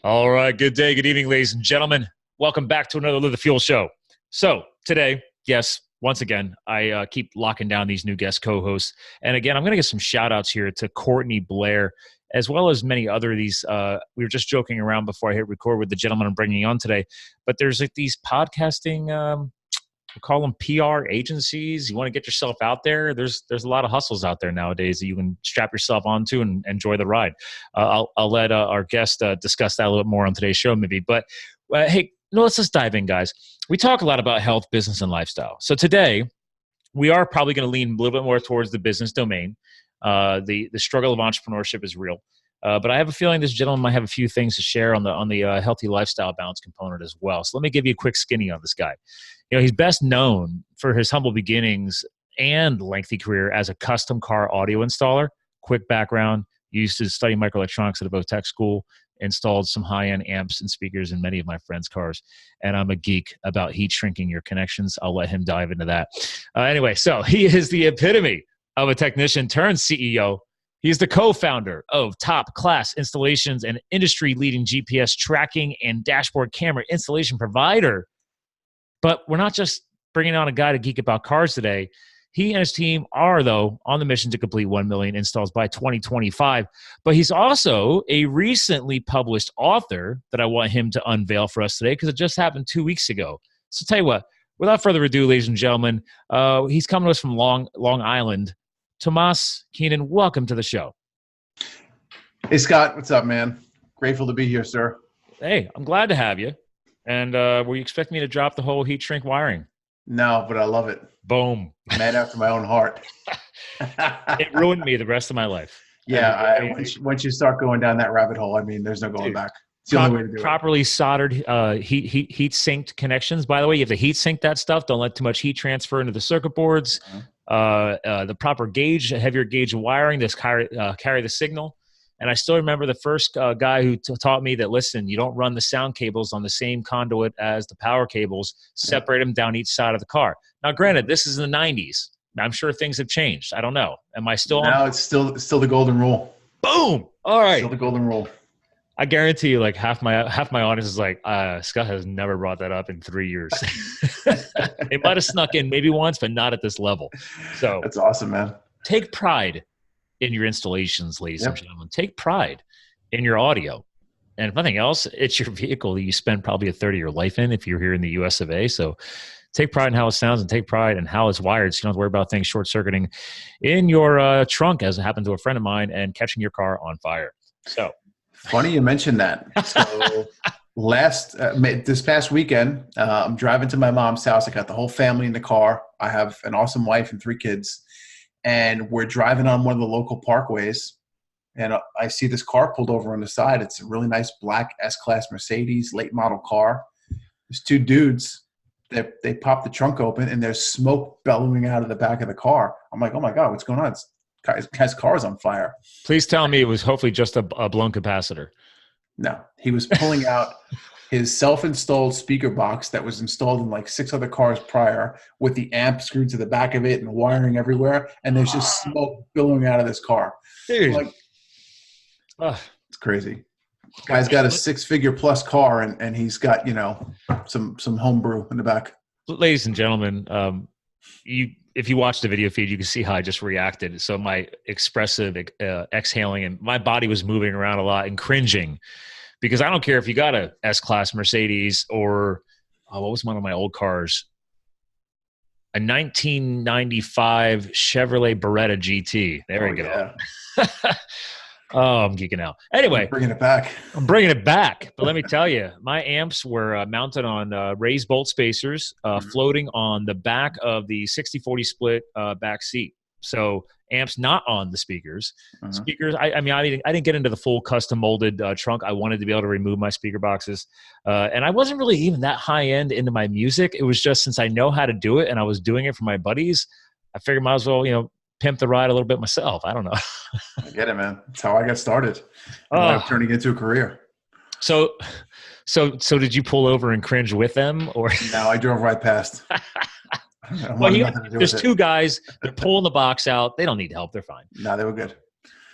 All right. Good day. Good evening, ladies and gentlemen. Welcome back to another Live the Fuel show. So today, yes, once again, I keep locking down these new guest co-hosts. And again, I'm going to get some shout outs here to Courtney Blair, as well as many other of these. We were just joking around before I hit record with the gentleman I'm bringing on today. But there's like these podcasting, we call them PR agencies. You want to get yourself out there. There's a lot of hustles out there nowadays that you can strap yourself onto and enjoy the ride. I'll let our guest discuss that a little bit more on today's show, maybe. But hey, let's just dive in, guys. We talk a lot about health, business, and lifestyle. So today, we are probably going to lean a little bit more towards the business domain. The struggle of entrepreneurship is real. But I have a feeling this gentleman might have a few things to share on the healthy lifestyle balance component as well. So let me give you a quick skinny on this guy. You know, he's best known for his humble beginnings and lengthy career as a custom car audio installer. Quick background: used to study microelectronics at a Tech school, installed some high-end amps and speakers in many of my friends' cars, and I'm a geek about heat shrinking your connections. I'll let him dive into that. Anyway, so he is the epitome of a technician turned CEO. He's the co-founder of Top Class Installations, an industry-leading GPS tracking and dashboard camera installation provider. But we're not just bringing on a guy to geek about cars today. He and his team are, though, on the mission to complete 1 million installs by 2025. But he's also a recently published author that I want him to unveil for us today because it just happened 2 weeks ago. So tell you what, without further ado, ladies and gentlemen, he's coming to us from Long Island. Tomas Keenan, welcome to the show. Hey, Scott. What's up, man? Grateful to be here, sir. Hey, I'm glad to have you. And were you expecting me to drop the whole heat shrink wiring? No, but I love it. Boom. Man after my own heart. It ruined me the rest of my life. Yeah, once you start going down that rabbit hole, I mean, there's no going back. It's the only way to do it. Properly soldered heat synced connections. By the way, you have to heat sink that stuff. Don't let too much heat transfer into the circuit boards. The proper gauge, heavier gauge wiring, this carry the signal. And I still remember the first guy who taught me that, listen, you don't run the sound cables on the same conduit as the power cables. Separate them down each side of the car. Now, granted, this is in the 90s. I'm sure things have changed. I don't know. Am I still on? It's still the golden rule. Boom. All right. Still the golden rule. I guarantee you, like half my audience is like, Scott has never brought that up in 3 years. It might have snuck in maybe once, but not at this level. So that's awesome, man. Take pride in your installations, ladies and gentlemen. Take pride in your audio. And if nothing else, it's your vehicle that you spend probably a third of your life in if you're here in the US of A. So take pride in how it sounds and take pride in how it's wired so you don't have to worry about things short-circuiting in your trunk, as it happened to a friend of mine, and catching your car on fire. So funny you mentioned that. So this past weekend, I'm driving to my mom's house. I got the whole family in the car. I have an awesome wife and 3 kids. And we're driving on one of the local parkways, and I see this car pulled over on the side. It's a really nice black S-Class Mercedes, late model car. There's 2 dudes. They pop the trunk open, and there's smoke bellowing out of the back of the car. I'm like, oh, my God, what's going on? This guy's car's on fire. Please tell me it was hopefully just a blown capacitor. No, he was pulling out his self-installed speaker box that was installed in like 6 other cars prior, with the amp screwed to the back of it and wiring everywhere. And there's just smoke billowing out of this car. Dude. Like, it's crazy. Guy's got a 6-figure plus car, and he's got, some home brew in the back. Ladies and gentlemen, if you watch the video feed, you can see how I just reacted. So my expressive exhaling, and my body was moving around a lot and cringing. Because I don't care if you got a S-Class Mercedes or what was one of my old cars? A 1995 Chevrolet Beretta GT. There we go. Yeah. Oh, I'm geeking out. Anyway. I'm bringing it back. I'm bringing it back. But let me tell you, my amps were mounted on raised bolt spacers, floating on the back of the 60-40 split back seat. So amps not on the speakers. Speakers, I didn't get into the full custom molded trunk. I wanted to be able to remove my speaker boxes. And I wasn't really even that high end into my music. It was just, since I know how to do it and I was doing it for my buddies, I figured might as well, pimp the ride a little bit myself. I don't know. I get it, man. That's how I got started. I'm turning it into a career. So did you pull over and cringe with them, or? No, I drove right past. Well, there's 2 guys. They're pulling the box out. They don't need help. They're fine. No, they were good.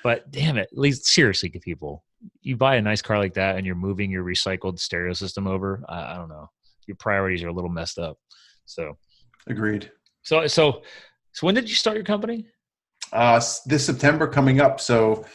But damn it, at least seriously, people, you buy a nice car like that and you're moving your recycled stereo system over. I don't know. Your priorities are a little messed up. So, Agreed. so when did you start your company? This September coming up. So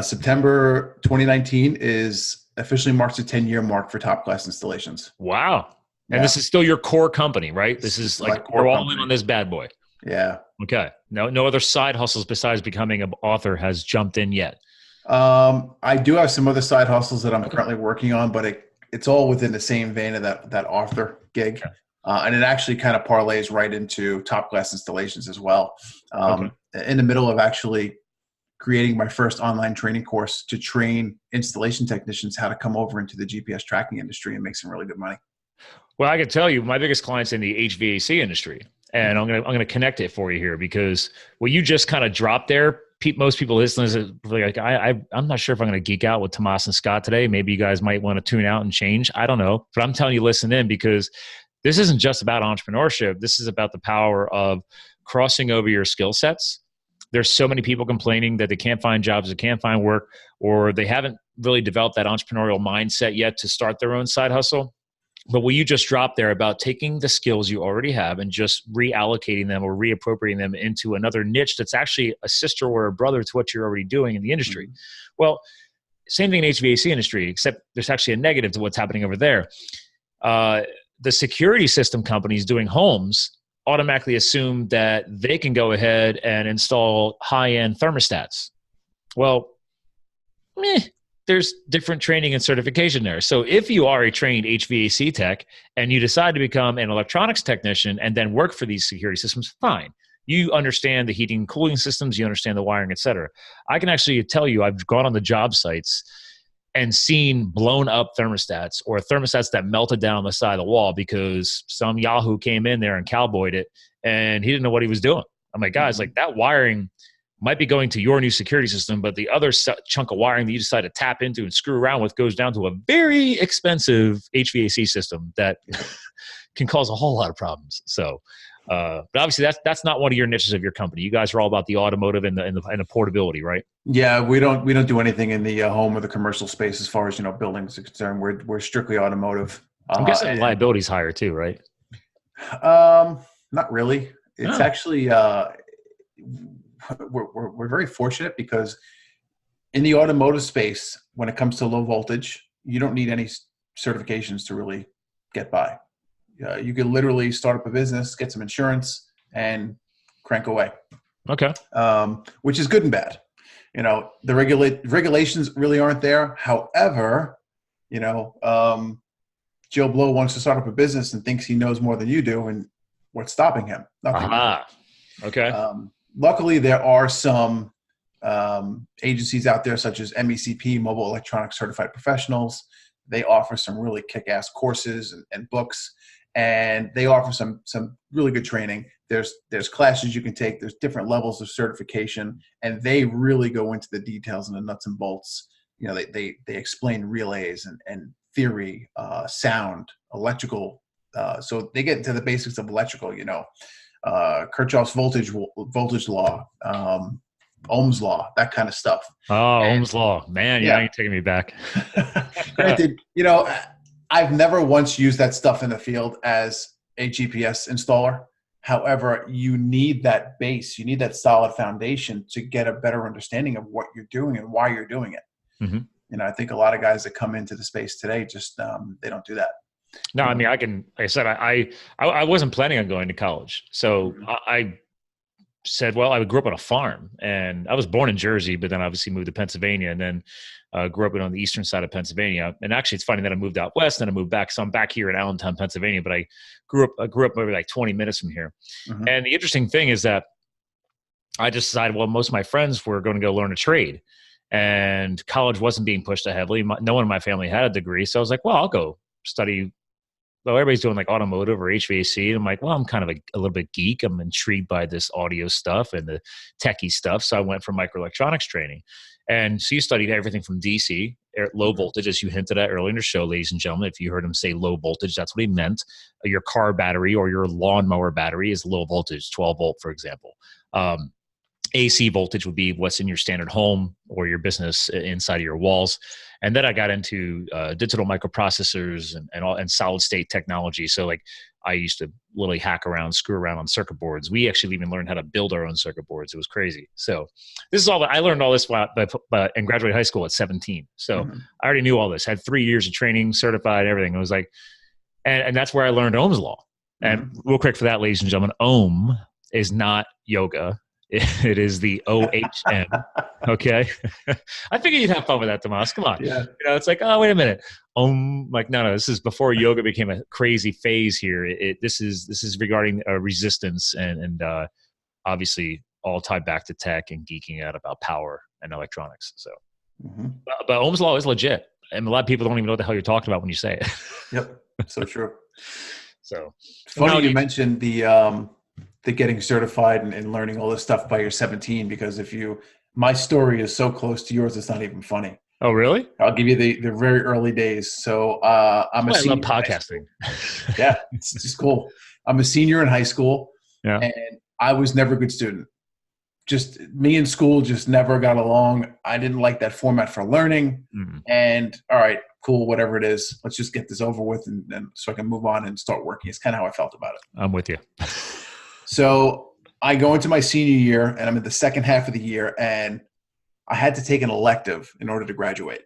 September 2019 is officially marks the 10-year mark for Top Class Installations. Wow. And Yeah. this is still your core company, right? This is like you're all in on this bad boy. Yeah. Okay. No other side hustles besides becoming an author has jumped in yet. I do have some other side hustles that I'm currently working on, but it's all within the same vein of that author gig. Okay. And it actually kind of parlays right into Top Class Installations as well. In the middle of actually creating my first online training course to train installation technicians how to come over into the GPS tracking industry and make some really good money. Well, I can tell you my biggest client's in the HVAC industry, and I'm gonna connect it for you here because what you just kind of dropped there, most people listening like, I'm not sure if I'm going to geek out with Tomas and Scott today. Maybe you guys might want to tune out and change. I don't know, but I'm telling you, listen in, because this isn't just about entrepreneurship. This is about the power of crossing over your skill sets. There's so many people complaining that they can't find jobs, they can't find work, or they haven't really developed that entrepreneurial mindset yet to start their own side hustle. But what you just dropped there about taking the skills you already have and just reallocating them or reappropriating them into another niche that's actually a sister or a brother to what you're already doing in the industry. Mm-hmm. Well, same thing in HVAC industry, except there's actually a negative to what's happening over there. The security system companies doing homes automatically assume that they can go ahead and install high-end thermostats. Well, there's different training and certification there. So if you are a trained HVAC tech and you decide to become an electronics technician and then work for these security systems, fine. You understand the heating and cooling systems, you understand the wiring, et cetera. I can actually tell you, I've gone on the job sites and seen blown up thermostats or thermostats that melted down on the side of the wall because some Yahoo came in there and cowboyed it and he didn't know what he was doing. I'm like, guys, like that wiring might be going to your new security system, but the other chunk of wiring that you decide to tap into and screw around with goes down to a very expensive HVAC system that can cause a whole lot of problems. So, but obviously that's not one of your niches of your company. You guys are all about the automotive and the portability, right? Yeah, we don't do anything in the home or the commercial space as far as buildings are concerned. We're strictly automotive. I'm guessing the liability is higher too, right? Not really. It's actually we're very fortunate because in the automotive space, when it comes to low voltage, you don't need any certifications to really get by. You can literally start up a business, get some insurance, and crank away. Okay. Which is good and bad. The regulations really aren't there. However, Joe Blow wants to start up a business and thinks he knows more than you do, and what's stopping him? Nothing. Okay. Luckily, there are some agencies out there such as MECP, Mobile Electronics Certified Professionals. They offer some really kick-ass courses and books, and they offer some really good training. There's classes you can take. There's different levels of certification, and they really go into the details and the nuts and bolts. They explain relays and theory, sound, electrical. So they get into the basics of electrical. Kirchhoff's voltage law, Ohm's law, that kind of stuff. Ohm's law, man, yeah, you're taking me back. Granted, I've never once used that stuff in the field as a GPS installer. However, you need that base, you need that solid foundation to get a better understanding of what you're doing and why you're doing it. Mm-hmm. I think a lot of guys that come into the space today just they don't do that. No, I mean, I wasn't planning on going to college. So I said, well, I grew up on a farm and I was born in Jersey, but then obviously moved to Pennsylvania and then grew up on the eastern side of Pennsylvania. And actually it's funny that I moved out west and I moved back. So I'm back here in Allentown, Pennsylvania, but I grew up maybe like 20 minutes from here. Mm-hmm. And the interesting thing is that I just decided, well, most of my friends were going to go learn a trade and college wasn't being pushed heavily. No one in my family had a degree. So I was like, well, I'll go study. Well, everybody's doing like automotive or HVAC. And I'm like, well, I'm kind of a little bit geek. I'm intrigued by this audio stuff and the techie stuff. So I went for microelectronics training. And so you studied everything from DC, low voltage, as you hinted at earlier in the show, ladies and gentlemen. If you heard him say low voltage, that's what he meant. Your car battery or your lawnmower battery is low voltage, 12 volt, for example. AC voltage would be what's in your standard home or your business inside of your walls. And then I got into digital microprocessors and solid state technology. So like I used to literally hack around, screw around on circuit boards. We actually even learned how to build our own circuit boards. It was crazy. So this is all I learned all this and graduated high school at 17. So I already knew all this, had 3 years of training, certified, everything. It was like, and that's where I learned Ohm's law. And real quick for that, ladies and gentlemen, Ohm is not yoga. It is the OHM. Okay. I figured you'd have fun with that, Tomas. Come on. Yeah. It's like, oh, wait a minute. Like, no, this is before yoga became a crazy phase here. This is regarding resistance and obviously all tied back to tech and geeking out about power and electronics. So, but Ohm's law is legit. And a lot of people don't even know what the hell you're talking about when you say it. Yep. So true. So it's funny you mentioned the getting certified and learning all this stuff by your 17, because my story is so close to yours, it's not even funny. Oh, really? I'll give you the very early days. So I love podcasting. Yeah, it's just cool. I'm a senior in high school, and I was never a good student. Just me in school just never got along. I didn't like that format for learning. And all right, cool, whatever it is, let's just get this over with and so I can move on and start working. It's kind of how I felt about it. I'm with you. So I go into my senior year and I'm in the second half of the year and I had to take an elective in order to graduate.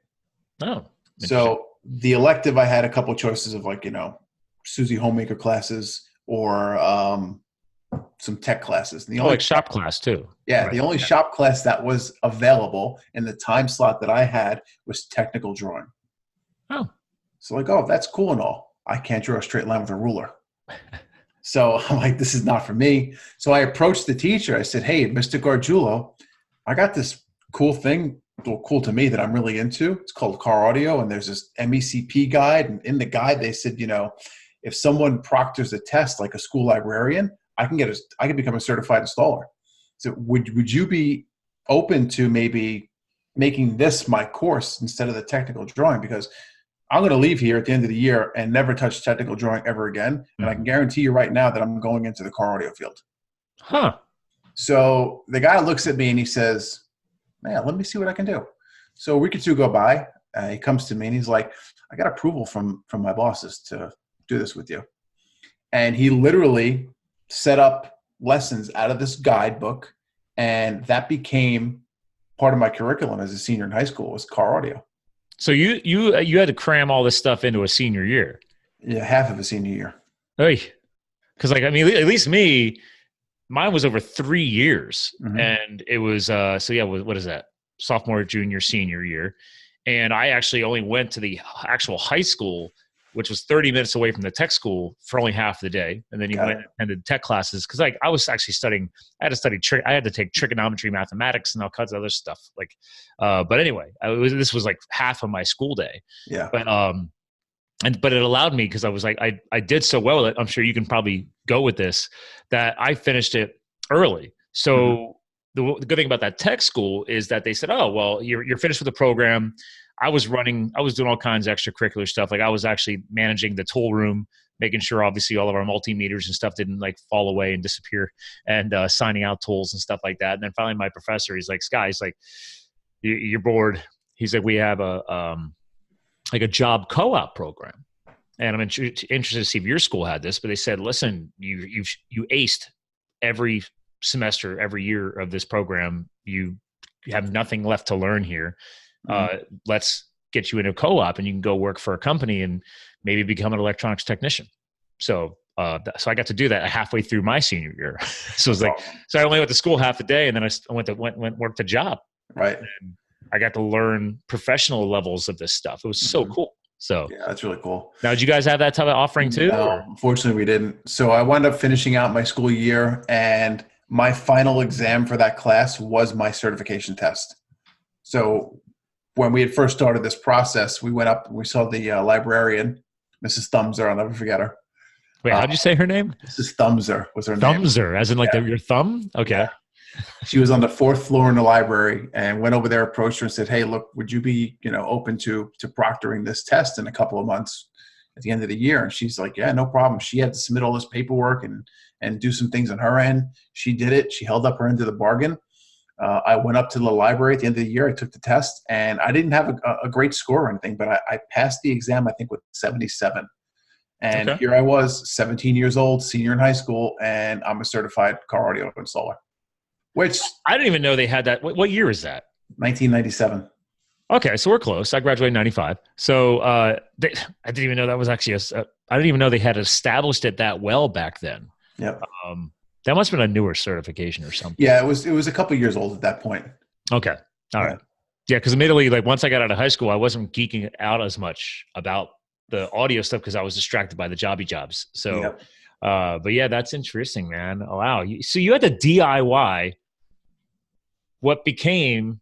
Oh, so the elective, I had a couple of choices of like, Susie Homemaker classes or some tech classes. And the only shop class too. Yeah. Right. The only shop class that was available in the time slot that I had was technical drawing. Oh. So like, oh, that's cool and all. I can't draw a straight line with a ruler. So I'm like, this is not for me. So I approached the teacher. I said, hey, Mr. Gargiulo, I got this cool thing, cool to me that I'm really into. It's called car audio. And there's this MECP guide. And in the guide, they said, if someone proctors a test like a school librarian, I can become a certified installer. So would you be open to maybe making this my course instead of the technical drawing? Because I'm going to leave here at the end of the year and never touch technical drawing ever again. And I can guarantee you right now that I'm going into the car audio field. Huh. So the guy looks at me and he says, man, let me see what I can do. So a week or two go by. He comes to me and he's like, I got approval from my bosses to do this with you. And he literally set up lessons out of this guidebook. And that became part of my curriculum as a senior in high school, was car audio. So you had to cram all this stuff into a senior year. Yeah, half of a senior year. Hey, because at least mine was over 3 years, and it was what is that? Sophomore, junior, senior year, and I actually only went to the actual high school, which was 30 minutes away from the tech school, for only half the day, and then you went and attended tech classes because I was actually studying. I had to take trigonometry, mathematics, and all kinds of other stuff. But anyway, this was like half of my school day. Yeah. But it allowed me, because I was like, I did so well that I'm sure you can probably go with this, that I finished it early. So the good thing about that tech school is that they said, oh, well, you're finished with the program. I was doing all kinds of extracurricular stuff. Like I was actually managing the tool room, making sure obviously all of our multimeters and stuff didn't like fall away and disappear, and signing out tools and stuff like that. And then finally my professor, he's like, Sky, he's like, you're bored. He's like, we have a job co-op program. And I'm interested to see if your school had this, but they said, listen, you aced every semester, every year of this program. You have nothing left to learn here. Let's get you into a co-op and you can go work for a company and maybe become an electronics technician. So I got to do that halfway through my senior year. So it was like, so I only went to school half a day, and then I went worked a job. Right. And I got to learn professional levels of this stuff. It was so cool. So yeah, that's really cool. Now, did you guys have that type of offering too? No, unfortunately we didn't. So I wound up finishing out my school year, and my final exam for that class was my certification test. So when we had first started this process, we went up and we saw the librarian, Mrs. Thumbser. I'll never forget her. Wait, how'd you say her name? Mrs. Thumbser was her name. Thumbser, as in like your thumb? Okay. Yeah. She was on the 4th floor in the library, and went over there, approached her and said, hey, look, would you be, open to proctoring this test in a couple of months at the end of the year? And she's like, yeah, no problem. She had to submit all this paperwork and do some things on her end. She did it. She held up her end of the bargain. I went up to the library at the end of the year. I took the test, and I didn't have a great score or anything, but I passed the exam, I think, with 77. And Okay. here I was, 17 years old, senior in high school, and I'm a certified car audio installer, which I didn't even know they had that. What year is that? 1997. Okay, so we're close. I graduated in 95. So I didn't even know that was actually I didn't even know they had established it that well back then. Yep. That must have been a newer certification or something. Yeah, it was a couple years old at that point. Okay. All right. Yeah, because admittedly, like once I got out of high school, I wasn't geeking out as much about the audio stuff because I was distracted by the jobby jobs. So, Yep. But yeah, that's interesting, man. Oh, wow. So you had to DIY what became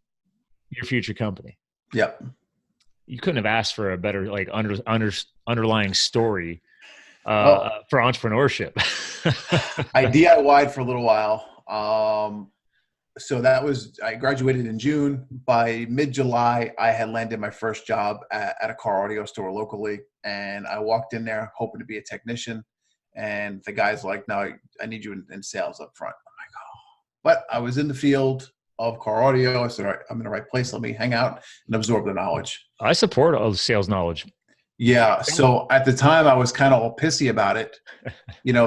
your future company. Yep. You couldn't have asked for a better like underlying story Oh, for entrepreneurship. I DIY'd for a little while. So I graduated in June. By mid-July, I had landed my first job at a car audio store locally. And I walked in there hoping to be a technician. And the guy's like, no, I need you in sales up front. I'm like, oh. But I was in the field of car audio. I said, all right, I'm in the right place. Let me hang out and absorb the knowledge. I support all the sales knowledge. Yeah. So at the time I was kind of all pissy about it,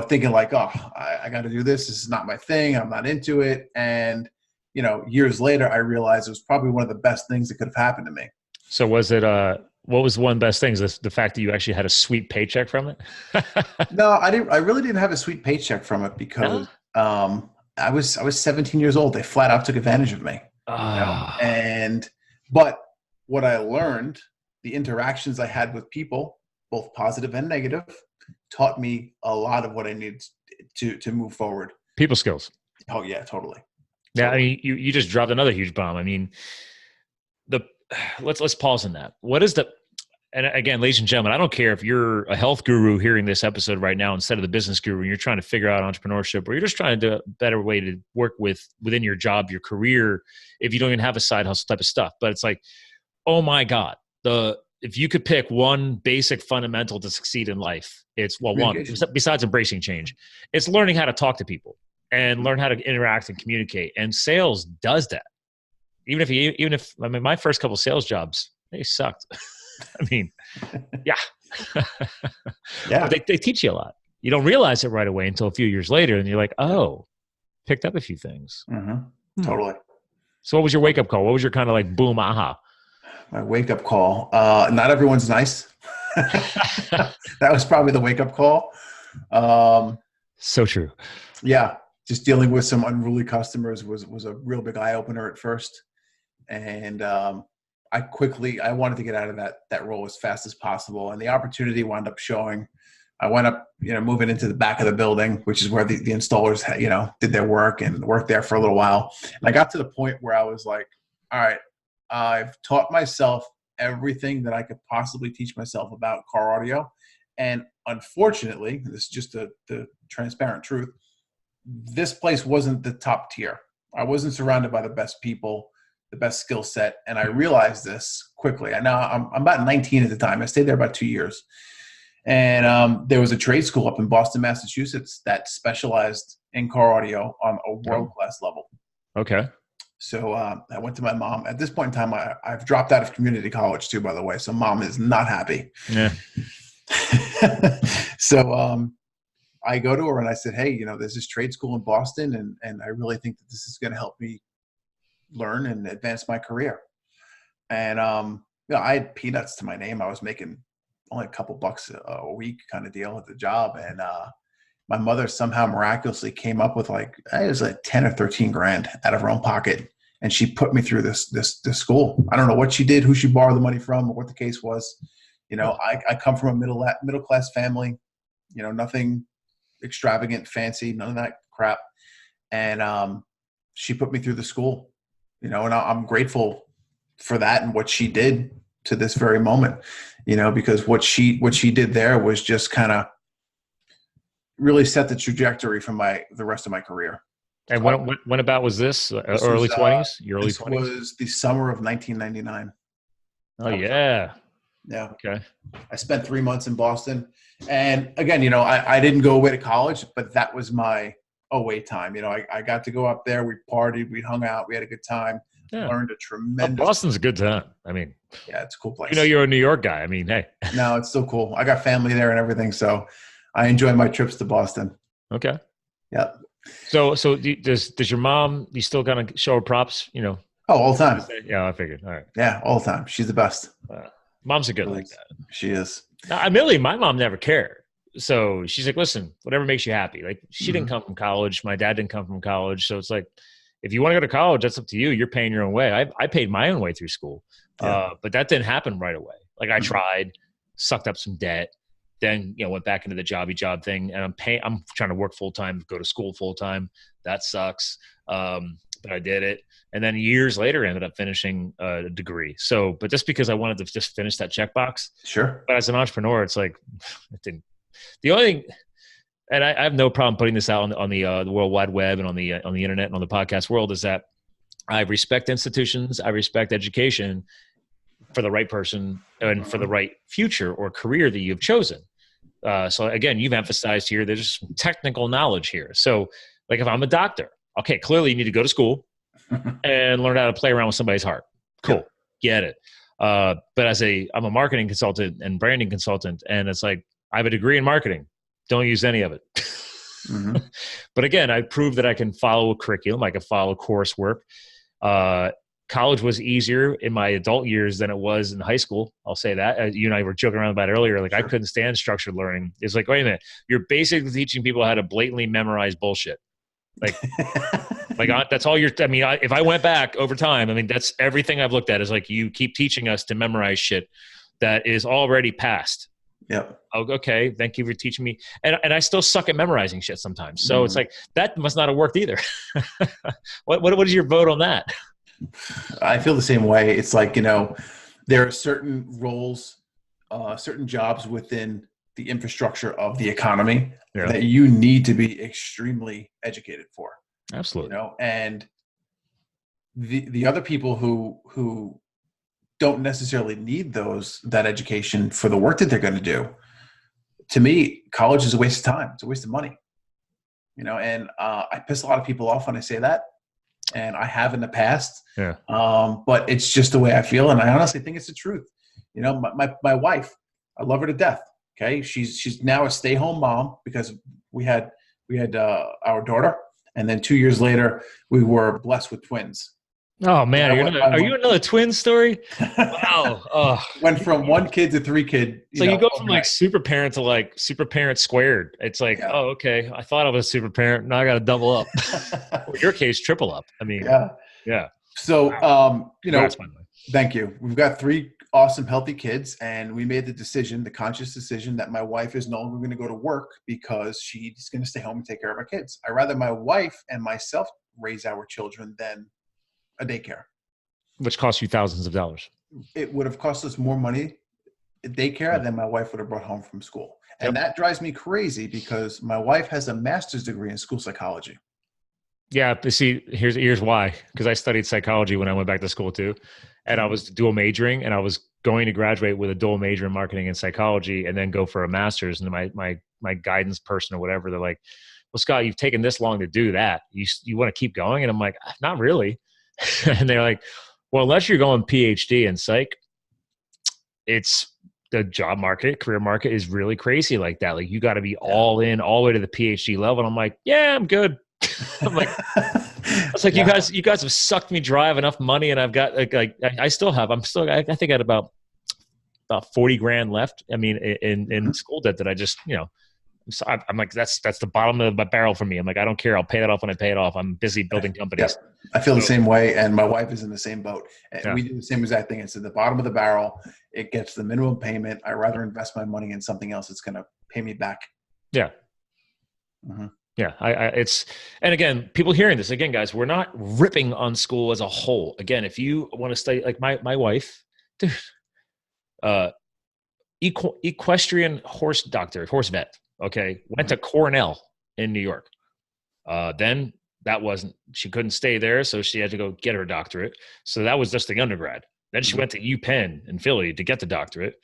thinking like, oh, I got to do this. This is not my thing. I'm not into it. And, years later, I realized it was probably one of the best things that could have happened to me. So was it, what was one of the best things? The fact that you actually had a sweet paycheck from it? No, I didn't. I really didn't have a sweet paycheck from it because I was 17 years old. They flat out took advantage of me. But what I learned, the interactions I had with people, both positive and negative, taught me a lot of what I needed to move forward. People skills. Oh yeah, totally. Yeah, I mean, you just dropped another huge bomb. I mean, let's pause on that. What is and again, ladies and gentlemen, I don't care if you're a health guru hearing this episode right now instead of the business guru, and you're trying to figure out entrepreneurship, or you're just trying to do a better way to work within your job, your career, if you don't even have a side hustle type of stuff. But it's like, oh my God, if you could pick one basic fundamental to succeed in life, it's one, besides embracing change, it's learning how to talk to people and learn how to interact and communicate. And sales does that. Even if my first couple sales jobs, they sucked. I mean, yeah. Yeah. But they teach you a lot. You don't realize it right away until a few years later. And you're like, oh, picked up a few things. Mm-hmm. Totally. So what was your wake-up call? What was your kind of like boom, aha? My wake-up call. Not everyone's nice. That was probably the wake-up call. So true. Yeah. Just dealing with some unruly customers was a real big eye-opener at first. And I wanted to get out of that role as fast as possible. And the opportunity wound up showing. I wound up, moving into the back of the building, which is where the installers, did their work and worked there for a little while. And I got to the point where I was like, all right, I've taught myself everything that I could possibly teach myself about car audio. And unfortunately, this is just the transparent truth, this place wasn't the top tier. I wasn't surrounded by the best people, the best skill set. And I realized this quickly. I'm about 19 at the time. I stayed there about 2 years. And there was a trade school up in Boston, Massachusetts that specialized in car audio on a world-class level. Okay. So I went to my mom. At this point in time, I've dropped out of community college too, by the way. So mom is not happy. Yeah. So I go to her and I said, hey, there's this trade school in Boston, and I really think that this is going to help me learn and advance my career. And I had peanuts to my name. I was making only a couple bucks a week kind of deal at the job. And my mother somehow miraculously came up with it was like 10 or 13 grand out of her own pocket. And she put me through this school. I don't know what she did, who she borrowed the money from, or what the case was. I come from a middle class family, nothing extravagant, fancy, none of that crap. And she put me through the school, and I'm grateful for that and what she did to this very moment, because what she did there was just kind of really set the trajectory for the rest of my career. And when about was this? Early 20s? Your early 20s? This was the summer of 1999. Oh, yeah. Yeah. Okay. I spent 3 months in Boston. And again, I didn't go away to college, but that was my away time. You know, I got to go up there. We partied, we hung out, we had a good time. Yeah. Learned a tremendous. Boston's a good time. I mean, yeah, it's a cool place. You know, you're a New York guy. I mean, hey. No, it's still cool. I got family there and everything, so I enjoy my trips to Boston. Okay. Yep. So does your mom? You still kind of show her props? You know. Oh, all the time. Yeah, I figured. All right. Yeah, all the time. She's the best. Moms are good like that. She is. Admittedly, my mom never cared. So she's like, listen, whatever makes you happy. Like she didn't come from college. My dad didn't come from college. So it's like, if you want to go to college, that's up to you. You're paying your own way. I paid my own way through school. But that didn't happen right away. Like I tried, sucked up some debt, then, you know, went back into the jobby job thing, and I'm trying to work full time, go to school full time. That sucks. But I did it. And then years later, ended up finishing a degree. So, but just because I wanted to just finish that checkbox. Sure. But as an entrepreneur, it's like, it didn't. The only thing, and I have no problem putting this out on the World Wide Web and on the internet and on the podcast world, is that I respect institutions. I respect education for the right person and for the right future or career that you've chosen. So again, you've emphasized here, there's some technical knowledge here. So like if I'm a doctor, okay, clearly you need to go to school and learn how to play around with somebody's heart. Cool. Get it. But I'm a marketing consultant and branding consultant. And it's like, I have a degree in marketing. Don't use any of it. But again, I proved that I can follow a curriculum. I can follow coursework. College was easier in my adult years than it was in high school. I'll say that. You and I were joking around about it earlier. Like I couldn't stand structured learning. It's like, wait a minute, you're basically teaching people how to blatantly memorize bullshit. Like, that's all you're. I mean, if I went back over time, I mean, that's everything I've looked at is like you keep teaching us to memorize shit that is already past. Yep. Oh, okay. Thank you for teaching me. And I still suck at memorizing shit sometimes. So it's like, that must not have worked either. What is your vote on that? I feel the same way. It's like, you know, there are certain roles, certain jobs within the infrastructure of the economy that you need to be extremely educated for. Absolutely. You know, and the other people who don't necessarily need that education for the work that they're going to do. To me, college is a waste of time. It's a waste of money. You know, and I piss a lot of people off when I say that, and I have in the past. Yeah. But it's just the way I feel, and I honestly think it's the truth. You know, my wife, I love her to death. Okay, she's now a stay-home mom because we had our daughter, and then 2 years later we were blessed with twins. Oh man, are you another twin story? Wow. Oh. Went from 1 kid to 3 kid. So you go from like super parent to like super parent squared. It's like, oh, okay. I thought I was a super parent. Now I got to double up. Or in your case, triple up. I mean, yeah. So, you know, thank you. We've got 3 awesome, healthy kids, and we made the conscious decision that my wife is no longer going to go to work because she's going to stay home and take care of our kids. I'd rather my wife and myself raise our children than a daycare, which costs you thousands of dollars. It would have cost us more money daycare than my wife would have brought home from school. And that drives me crazy because my wife has a master's degree in school psychology. Yeah. But see, here's why. Because I studied psychology when I went back to school too. And I was dual majoring, and I was going to graduate with a dual major in marketing and psychology and then go for a master's. And my guidance person or whatever, they're like, well, Scott, you've taken this long to do that. You want to keep going? And I'm like, not really. And they're like, well, unless you're going PhD in psych, it's the job market, career market is really crazy like that. Like you got to be all in all the way to the PhD level. And I'm like, yeah, I'm good. I'm like, it's like you guys have sucked me dry of enough money, and I've got I still have. I think I had about 40 grand left. I mean, in school debt that I just, you know. So I'm like, that's the bottom of the barrel for me. I'm like, I don't care. I'll pay that off when I pay it off. I'm busy building companies. Yep. I feel the same way. And my wife is in the same boat. And we do the same exact thing. It's at the bottom of the barrel. It gets the minimum payment. I rather invest my money in something else that's going to pay me back. Yeah. Mm-hmm. Yeah. And again, people hearing this again, guys, we're not ripping on school as a whole. Again, if you want to study, like my wife, dude, equestrian horse vet. Okay. Went to Cornell in New York. Then she couldn't stay there. So she had to go get her doctorate. So that was just the undergrad. Then she went to UPenn in Philly to get the doctorate.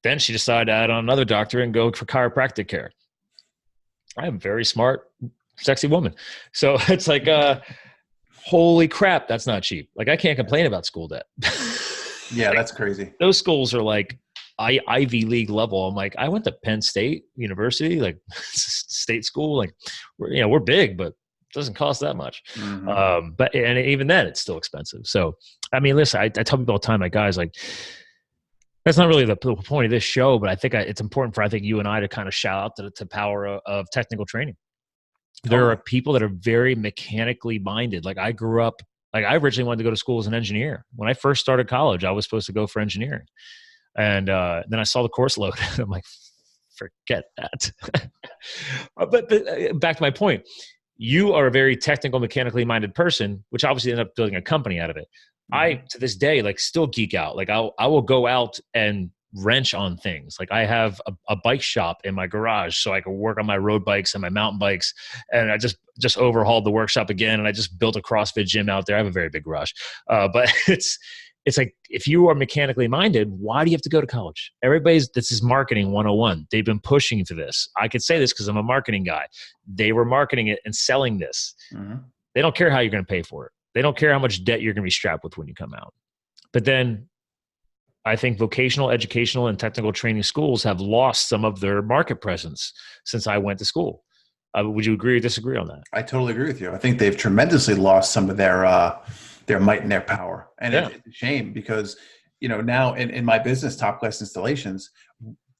Then she decided to add on another doctorate and go for chiropractic care. I'm very smart, sexy woman. So it's like, holy crap, that's not cheap. Like I can't complain about school debt. Yeah, Like, that's crazy. those schools are like Ivy League level. I'm like, I went to Penn State University, like state school. Like, we're big, but it doesn't cost that much. Mm-hmm. And even then, it's still expensive. So, I mean, listen, I tell people all the time, like guys, like that's not really the point of this show, but I think it's important for you and I to kind of shout out to the power of technical training. There are Totally. people that are very mechanically minded. Like I grew up, like I originally wanted to go to school as an engineer. When I first started college, I was supposed to go for engineering. And then I saw the course load. I'm like, forget that. but back to my point, you are a very technical, mechanically minded person, which obviously ended up building a company out of it. I, to this day, like still geek out. Like I will go out and wrench on things. Like I have a bike shop in my garage so I can work on my road bikes and my mountain bikes. And I just overhauled the workshop again. And I just built a CrossFit gym out there. I have a very big garage. But it's like, if you are mechanically minded, why do you have to go to college? This is marketing 101. They've been pushing for this. I could say this because I'm a marketing guy. They were marketing it and selling this. Mm-hmm. They don't care how you're going to pay for it. They don't care how much debt you're going to be strapped with when you come out. But then I think vocational, educational, and technical training schools have lost some of their market presence since I went to school. Would you agree or disagree on that? I totally agree with you. I think they've tremendously lost some of their might and their power. And it's a shame because, now in my business, Top Class Installations,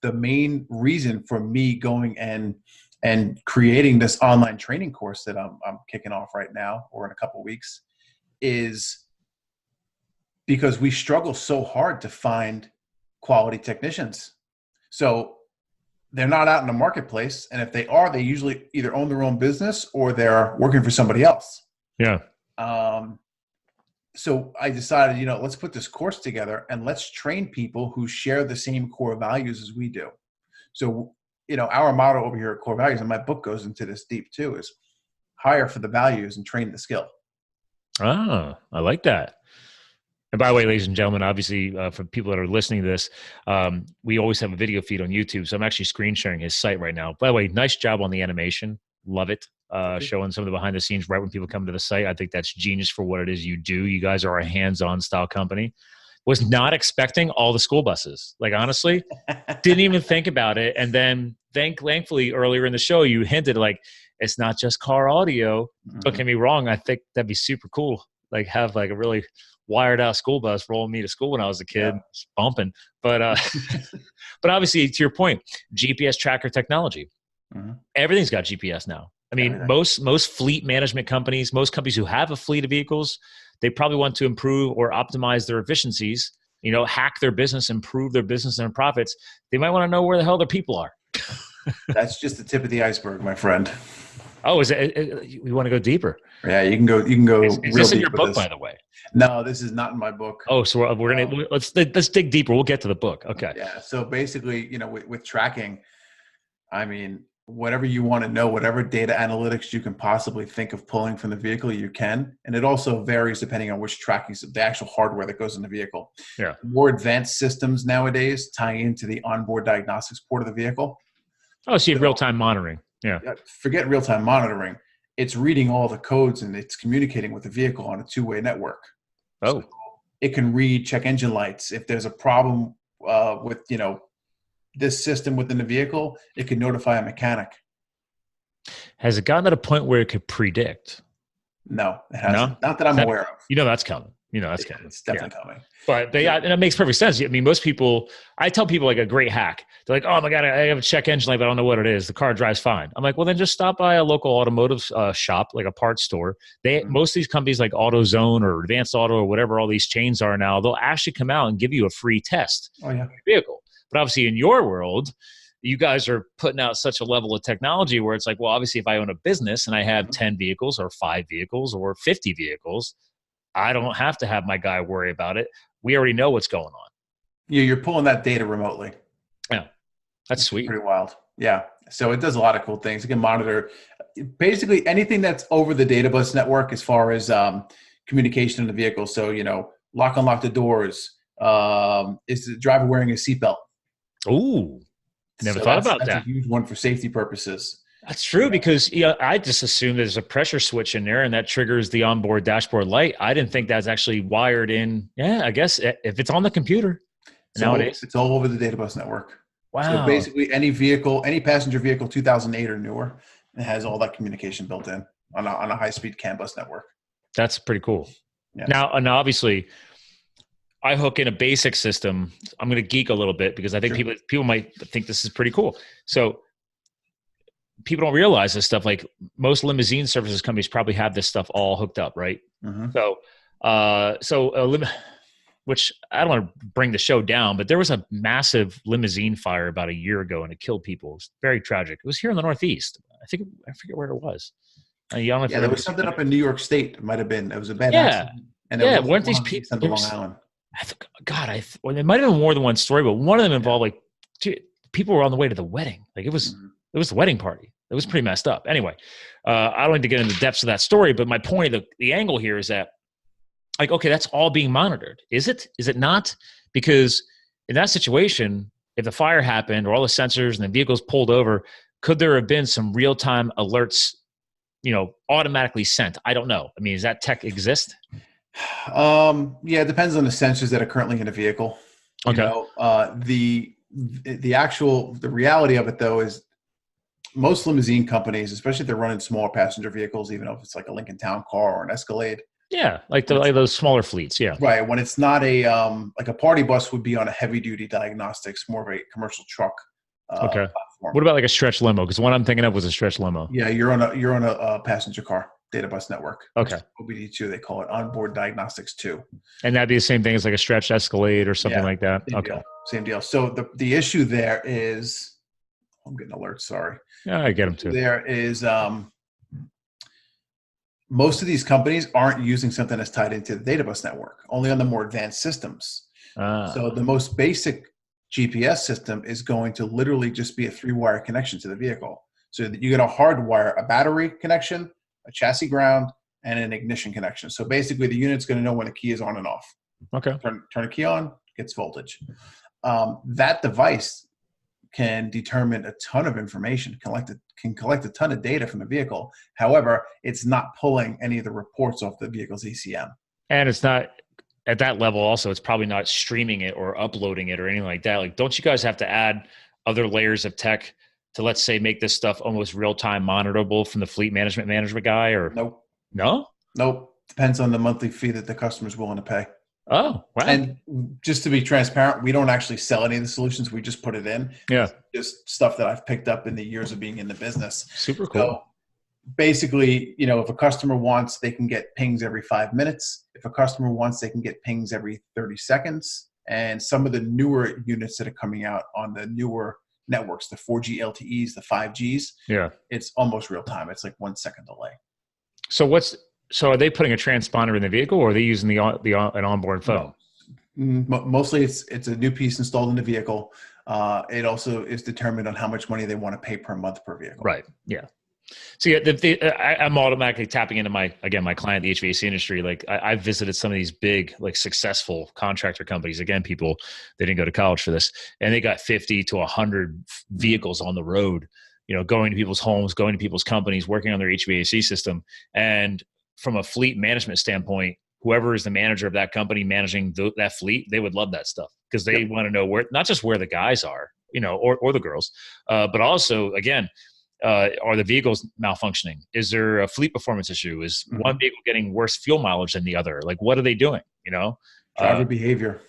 the main reason for me going and creating this online training course that I'm kicking off right now or in a couple of weeks is because we struggle so hard to find quality technicians. So they're not out in the marketplace. And if they are, they usually either own their own business or they're working for somebody else. Yeah. So I decided, let's put this course together and let's train people who share the same core values as we do. So, our motto over here at Core Values, and my book goes into this deep too, is hire for the values and train the skill. Ah, I like that. And by the way, ladies and gentlemen, obviously for people that are listening to this, we always have a video feed on YouTube. So I'm actually screen sharing his site right now. By the way, nice job on the animation. Love it. Showing some of the behind the scenes right when people come to the site. I think that's genius for what it is you do. You guys are a hands-on style company. Was not expecting all the school buses. Like, honestly, didn't even think about it. And then thankfully earlier in the show, you hinted like, it's not just car audio. Mm-hmm. Don't get me wrong. I think that'd be super cool. Like have like a really wired out school bus rolling me to school when I was a kid, bumping. But but obviously, to your point, GPS tracker technology. Mm-hmm. Everything's got GPS now. I mean, most fleet management companies, most companies who have a fleet of vehicles, they probably want to improve or optimize their efficiencies, hack their business, improve their business and profits. They might want to know where the hell their people are. That's just the tip of the iceberg, my friend. Oh, is it? We want to go deeper. Yeah, you can go. Is this in your book, by the way? No, this is not in my book. Oh, so we're gonna let's dig deeper. We'll get to the book. Okay. Yeah. So basically, with tracking, I mean, whatever you want to know, whatever data analytics you can possibly think of pulling from the vehicle, you can. And it also varies depending on which tracking, the actual hardware that goes in the vehicle. Yeah. More advanced systems nowadays tie into the onboard diagnostics port of the vehicle. Oh, so you have real-time monitoring. Yeah. Forget real-time monitoring. It's reading all the codes and it's communicating with the vehicle on a two-way network. Oh. So it can read check engine lights. If there's a problem with, this system within the vehicle, it can notify a mechanic. Has it gotten to a point where it could predict? No, it hasn't. No? Not that I'm aware of. That's coming. That's coming. It's definitely coming. But and it makes perfect sense. I mean, most people, I tell people like a great hack. They're like, oh my God, I have a check engine light, but I don't know what it is. The car drives fine. I'm like, well, then just stop by a local automotive shop, like a parts store. Most of these companies like AutoZone or Advanced Auto or whatever all these chains are now, they'll actually come out and give you a free test of your vehicle. But obviously in your world, you guys are putting out such a level of technology where it's like, well, obviously if I own a business and I have 10 vehicles or 5 vehicles or 50 vehicles, I don't have to have my guy worry about it. We already know what's going on. Yeah, you're pulling that data remotely. Yeah, that's sweet. Pretty wild. Yeah. So it does a lot of cool things. It can monitor basically anything that's over the data bus network as far as communication in the vehicle. So, lock, unlock the doors. Is the driver wearing a seatbelt? Ooh, never thought about that. That's a huge one for safety purposes. That's true because I just assumed there's a pressure switch in there and that triggers the onboard dashboard light. I didn't think that's actually wired in. Yeah, I guess if it's on the computer So nowadays. it's all over the data bus network. So Wow, basically, any vehicle, any passenger vehicle, 2008 or newer, it has all that communication built in on a high-speed CAN bus network. that's pretty cool. Yeah, Now, obviously, I hook in a basic system. I'm going to geek a little bit because I think sure. people might think this is pretty cool. So people don't realize this stuff. Like most limousine services companies probably have this stuff all hooked up, right? Mm-hmm. So, which I don't want to bring the show down, but there was a massive limousine fire about a year ago and it killed people. It was very tragic. It was here in the Northeast. I forget where it was. I don't know if Yeah, you there remember was seeing something it. up in New York State. It might have been. It was a bad Yeah, accident, and there was yeah. also Weren't one these on the people? east end of Long Island. God, well, it might have been more than one story, but one of them Yeah. involved like people were on the way to the wedding. Like Mhm. it was the wedding party. It was pretty messed up. Anyway, I don't need to get into the depths of that story, but my point, the angle here is that, like, okay, that's all being monitored. Is it? Is it not? Because in that situation, if the fire happened or all the sensors and the vehicles pulled over, could there have been some real time alerts, automatically sent? I don't know. I mean, does that tech exist? Yeah, it depends on the sensors that are currently in the vehicle. Okay. The reality of it though is most limousine companies, especially if they're running smaller passenger vehicles, even if it's like a Lincoln Town Car or an Escalade, Yeah, like when it's those smaller fleets. Yeah. right when it's not a like a party bus would be on a heavy duty diagnostics, more of a commercial truck Okay. platform. What about like a stretch limo? Because one I'm thinking of was a stretch limo. Yeah, you're on a passenger car data bus network, which Okay. is OBD2. They call it onboard diagnostics 2. And that'd be the same thing as like a stretch Escalade or something Yeah, like that. same Okay. deal. Same deal. So the issue there is, I'm getting alerts. Sorry. Yeah, I get The them issue too. there is most of these companies aren't using something that's tied into the data bus network, only on the more advanced systems. So Ah, the most basic GPS system is going to literally just be a 3-wire connection to the vehicle. So that you get a hardwire, a battery connection, a chassis ground, and an ignition connection. So basically, the unit's going to know when the key is on and off. okay. Turn a key on, gets voltage. That device can determine a ton of information, can collect a ton of data from the vehicle. However, it's not pulling any of the reports off the vehicle's ECM. And it's not at that level. Also, it's probably not streaming it or uploading it or anything like that. Like, don't you guys have to add other layers of tech to, let's say, make this stuff almost real time monitorable from the fleet management guy? Or Nope. no? Nope. Depends on the monthly fee that the customer's willing to pay. Oh, wow. And just to be transparent, we don't actually sell any of the solutions. We just put it in. Yeah. It's just stuff that I've picked up in the years of being in the business. Super So cool. basically, if a customer wants, they can get pings every 5 minutes. If a customer wants, they can get pings every 30 seconds. And some of the newer units that are coming out on the newer networks, the 4G LTEs, the 5Gs, Yeah. it's almost real time. It's like 1 second delay. So are they putting a transponder in the vehicle or are they using an onboard phone? No. Mostly it's a new piece installed in the vehicle. It also is determined on how much money they want to pay per month per vehicle. Right. Yeah. So yeah, I'm automatically tapping into my client, the HVAC industry. Like I've visited some of these big, like successful contractor companies. Again, people, they didn't go to college for this, and they got 50 to 100 vehicles on the road, going to people's homes, going to people's companies, working on their HVAC system. And from a fleet management standpoint, whoever is the manager of that company managing that fleet, they would love that stuff because they Yep. want to know not just where the guys are, or the girls, but also, again, are the vehicles malfunctioning? Is there a fleet performance issue? Is one vehicle getting worse fuel mileage than the other? Like, what are they doing? Driver behavior.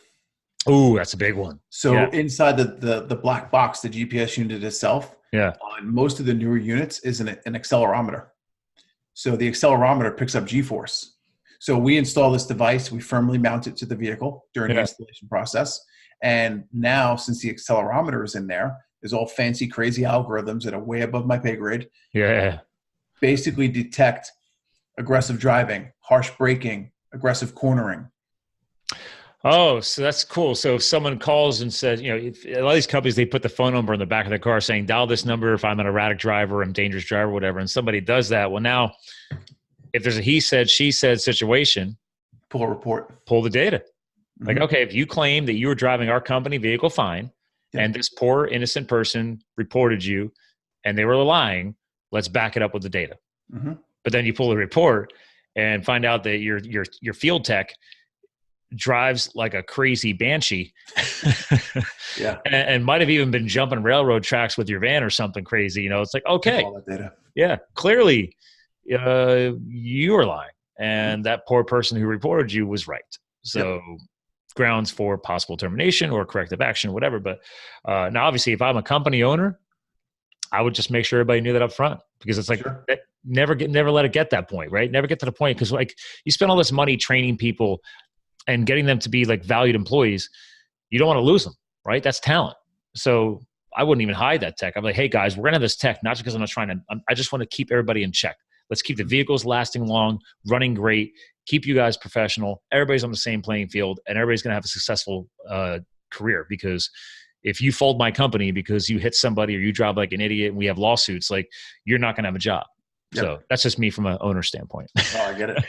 Oh, that's a big one. So Yeah. inside the black box, the GPS unit itself, Yeah. on most of the newer units is an accelerometer. So the accelerometer picks up G-force. So we install this device, we firmly mount it to the vehicle during the Yeah. installation process. And now, since the accelerometer is in there's all fancy, crazy algorithms that are way above my pay grade, Yeah. basically detect aggressive driving, harsh braking, aggressive cornering. Oh, so that's cool. So if someone calls and says, a lot of these companies, they put the phone number in the back of the car saying, dial this number if I'm an erratic driver, I'm a dangerous driver, whatever. And somebody does that. Well, now if there's a he said, she said situation, Pull a report. pull the data. Like, Mhm. okay, if you claim that you were driving our company vehicle fine, Yep. and this poor innocent person reported you and they were lying, Let's back it up with the data. Mm-hmm. But then you pull the report and find out that your field tech drives like a crazy banshee Yeah. and might have even been jumping railroad tracks with your van or something crazy. You know, it's like, okay, all that data. Yeah, clearly you were lying, and that poor person who reported you was right. So grounds for possible termination or corrective action, whatever. But now, obviously, if I'm a company owner, I would just make sure everybody knew that up front, because it's like never let it get that point, right? Never get to the point, because like you spend all this money training people and getting them to be like valued employees. You don't want to lose them, right? That's talent. So I wouldn't even hide that tech. I'm like, hey guys, we're gonna have this tech, not just because I'm not trying to. I just want to keep everybody in check. Let's keep the vehicles lasting long, running great. Keep you guys professional. Everybody's on the same playing field, and everybody's gonna have a successful career. Because if you fold my company because you hit somebody or you drive like an idiot and we have lawsuits, like you're not gonna have a job. Yep. So that's just me from an owner standpoint. Oh, I get it.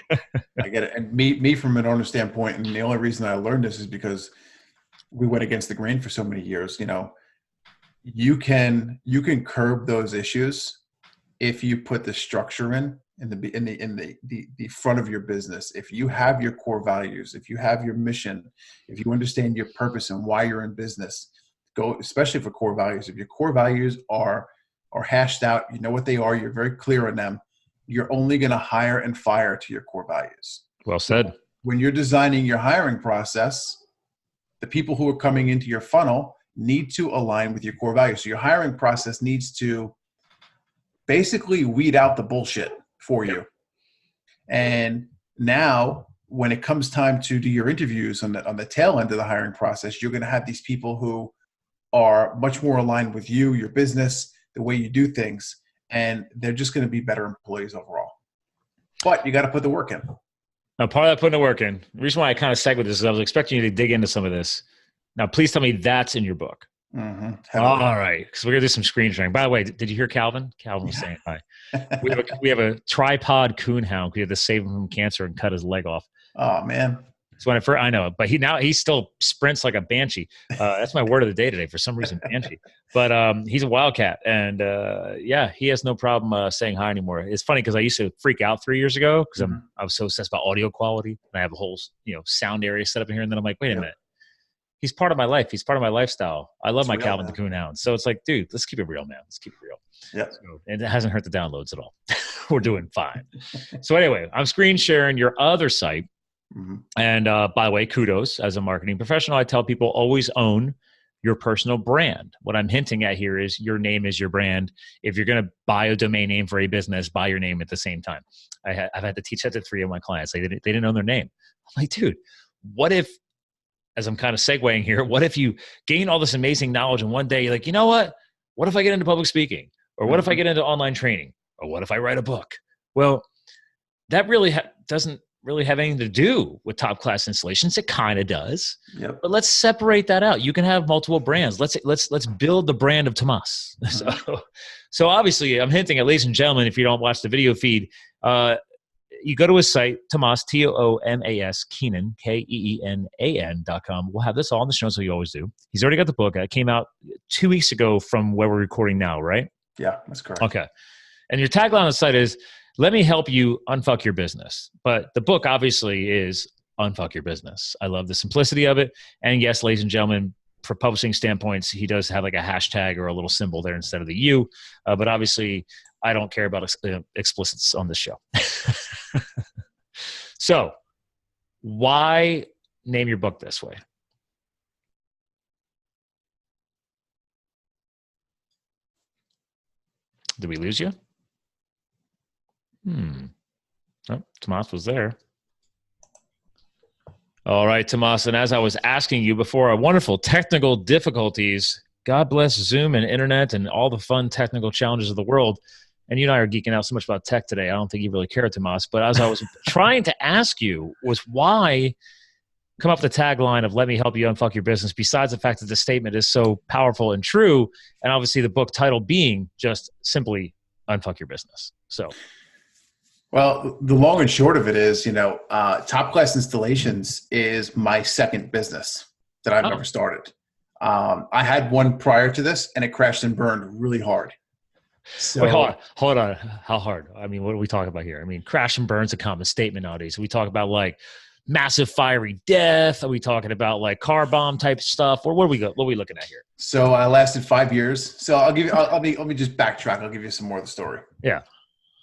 I get it. And me from an owner standpoint, and the only reason I learned this is because we went against the grain for so many years. You know, you can curb those issues if you put the structure in the front of your business. If you have your core values, if you have your mission, if you understand your purpose and why you're in business, especially for core values. If your core values are hashed out, you know what they are, you're very clear on them, you're only going to hire and fire to your core values. Well said. When you're designing your hiring process, the people who are coming into your funnel need to align with your core values. So your hiring process needs to basically weed out the bullshit for you. And now when it comes time to do your interviews on the tail end of the hiring process, you're going to have these people who are much more aligned with you, your business, the way you do things, and they're just going to be better employees overall. But you got to put the work in. Now, part of that putting the work in, the reason why I kind of segued this is I was expecting you to dig into some of this. Now, please tell me that's in your book. Mm-hmm. All right, because we're going to do some screen sharing. By the way, did you hear Calvin? Calvin was saying hi. We have a tripod coonhound. We had to save him from cancer and cut his leg off. Oh, man. So when I know, but he still sprints like a banshee. That's my word of the day today for some reason, banshee. But he's a wildcat, and he has no problem saying hi anymore. It's funny because I used to freak out 3 years ago because I was so obsessed about audio quality, and I have a whole sound area set up in here, and then I'm like, wait a minute, he's part of my life. He's part of my lifestyle. I love my Calvin the Coonhound. So it's like, dude, let's keep it real, man. Let's keep it real. Yeah. So, and it hasn't hurt the downloads at all. We're doing fine. So anyway, I'm screen sharing your other site. Mm-hmm. And by the way, kudos. As a marketing professional, I tell people always own your personal brand. What I'm hinting at here is your name is your brand. If you're going to buy a domain name for a business, buy your name at the same time. I've had to teach that to 3 of my clients. They didn't own their name. I'm like, dude, what if, as I'm kind of segueing here, what if you gain all this amazing knowledge and one day you're like, you know what? What if I get into public speaking? Or what if I get into online training? Or what if I write a book? Well, that really doesn't really have anything to do with top class installations. It kind of does, but let's separate that out. You can have multiple brands. Let's build the brand of Tomas. So obviously I'm hinting at, ladies and gentlemen, if you don't watch the video feed, you go to his site, Tomas, Tomas, Keenan, KEENAN.com. We'll have this all in the show, so you always do. He's already got the book. It came out 2 weeks ago from where we're recording now, right? Yeah, that's correct. Okay. And your tagline on the site is, let me help you unfuck your business. But the book obviously is Unfuck Your Business. I love the simplicity of it. And yes, ladies and gentlemen, for publishing standpoints, he does have like a hashtag or a little symbol there instead of the U. But obviously, I don't care about explicits on this show. So why name your book this way? Did we lose you? Oh, Tomas was there. All right, Tomas. And as I was asking you before, our wonderful technical difficulties, God bless Zoom and internet and all the fun technical challenges of the world. And you and I are geeking out so much about tech today. I don't think you really care, Tomas. But as I was trying to ask you was why come up with the tagline of let me help you unfuck your business, besides the fact that the statement is so powerful and true. And obviously the book title being just simply Unfuck Your Business. So. Well, the long and short of it is, Top Class Installations is my second business that I've ever started. I had one prior to this, and it crashed and burned really hard. Wait, hold So on, hold on. How hard? I mean, what are we talking about here? I mean, crash and burn's a common statement nowadays. We talk about like massive fiery death. Are we talking about like car bomb type stuff? Or what are we what are we looking at here? so I lasted 5 years. So I'll give you. Let me just backtrack. I'll give you some more of the story. Yeah.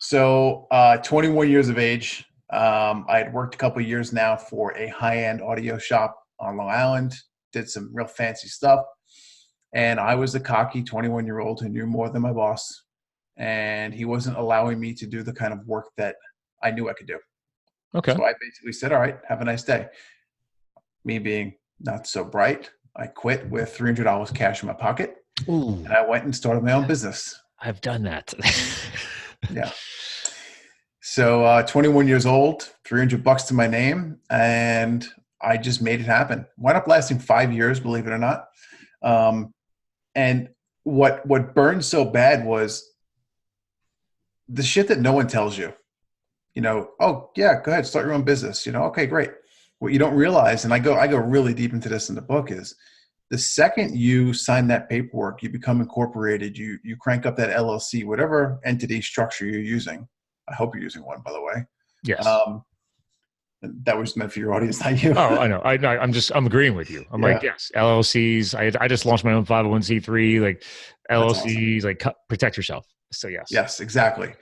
So 21 years of age. I had worked a couple of years now for a high-end audio shop on Long Island. Did some real fancy stuff. And I was a cocky 21-year-old who knew more than my boss. And he wasn't allowing me to do the kind of work that I knew I could do. Okay. So I basically said, all right, have a nice day. Me being not so bright, I quit with $300 cash in my pocket. Ooh. And I went and started my own business. I've done that. Yeah. So 21 years old, $300 to my name, and I just made it happen. Wound up lasting 5 years, believe it or not. And what burned so bad was the shit that no one tells you. You know, oh yeah, go ahead, start your own business. You know, okay, great. What you don't realize, and I go really deep into this in the book, is the second you sign that paperwork, you become incorporated, you crank up that LLC, whatever entity structure you're using. I hope you're using one, by the way. Yes. That was meant for your audience, not you. Oh, I know. I'm agreeing with you. I'm like, yes, LLCs. I just launched my own 501c3, like LLCs, awesome. Like protect yourself. So yes. Yes, exactly.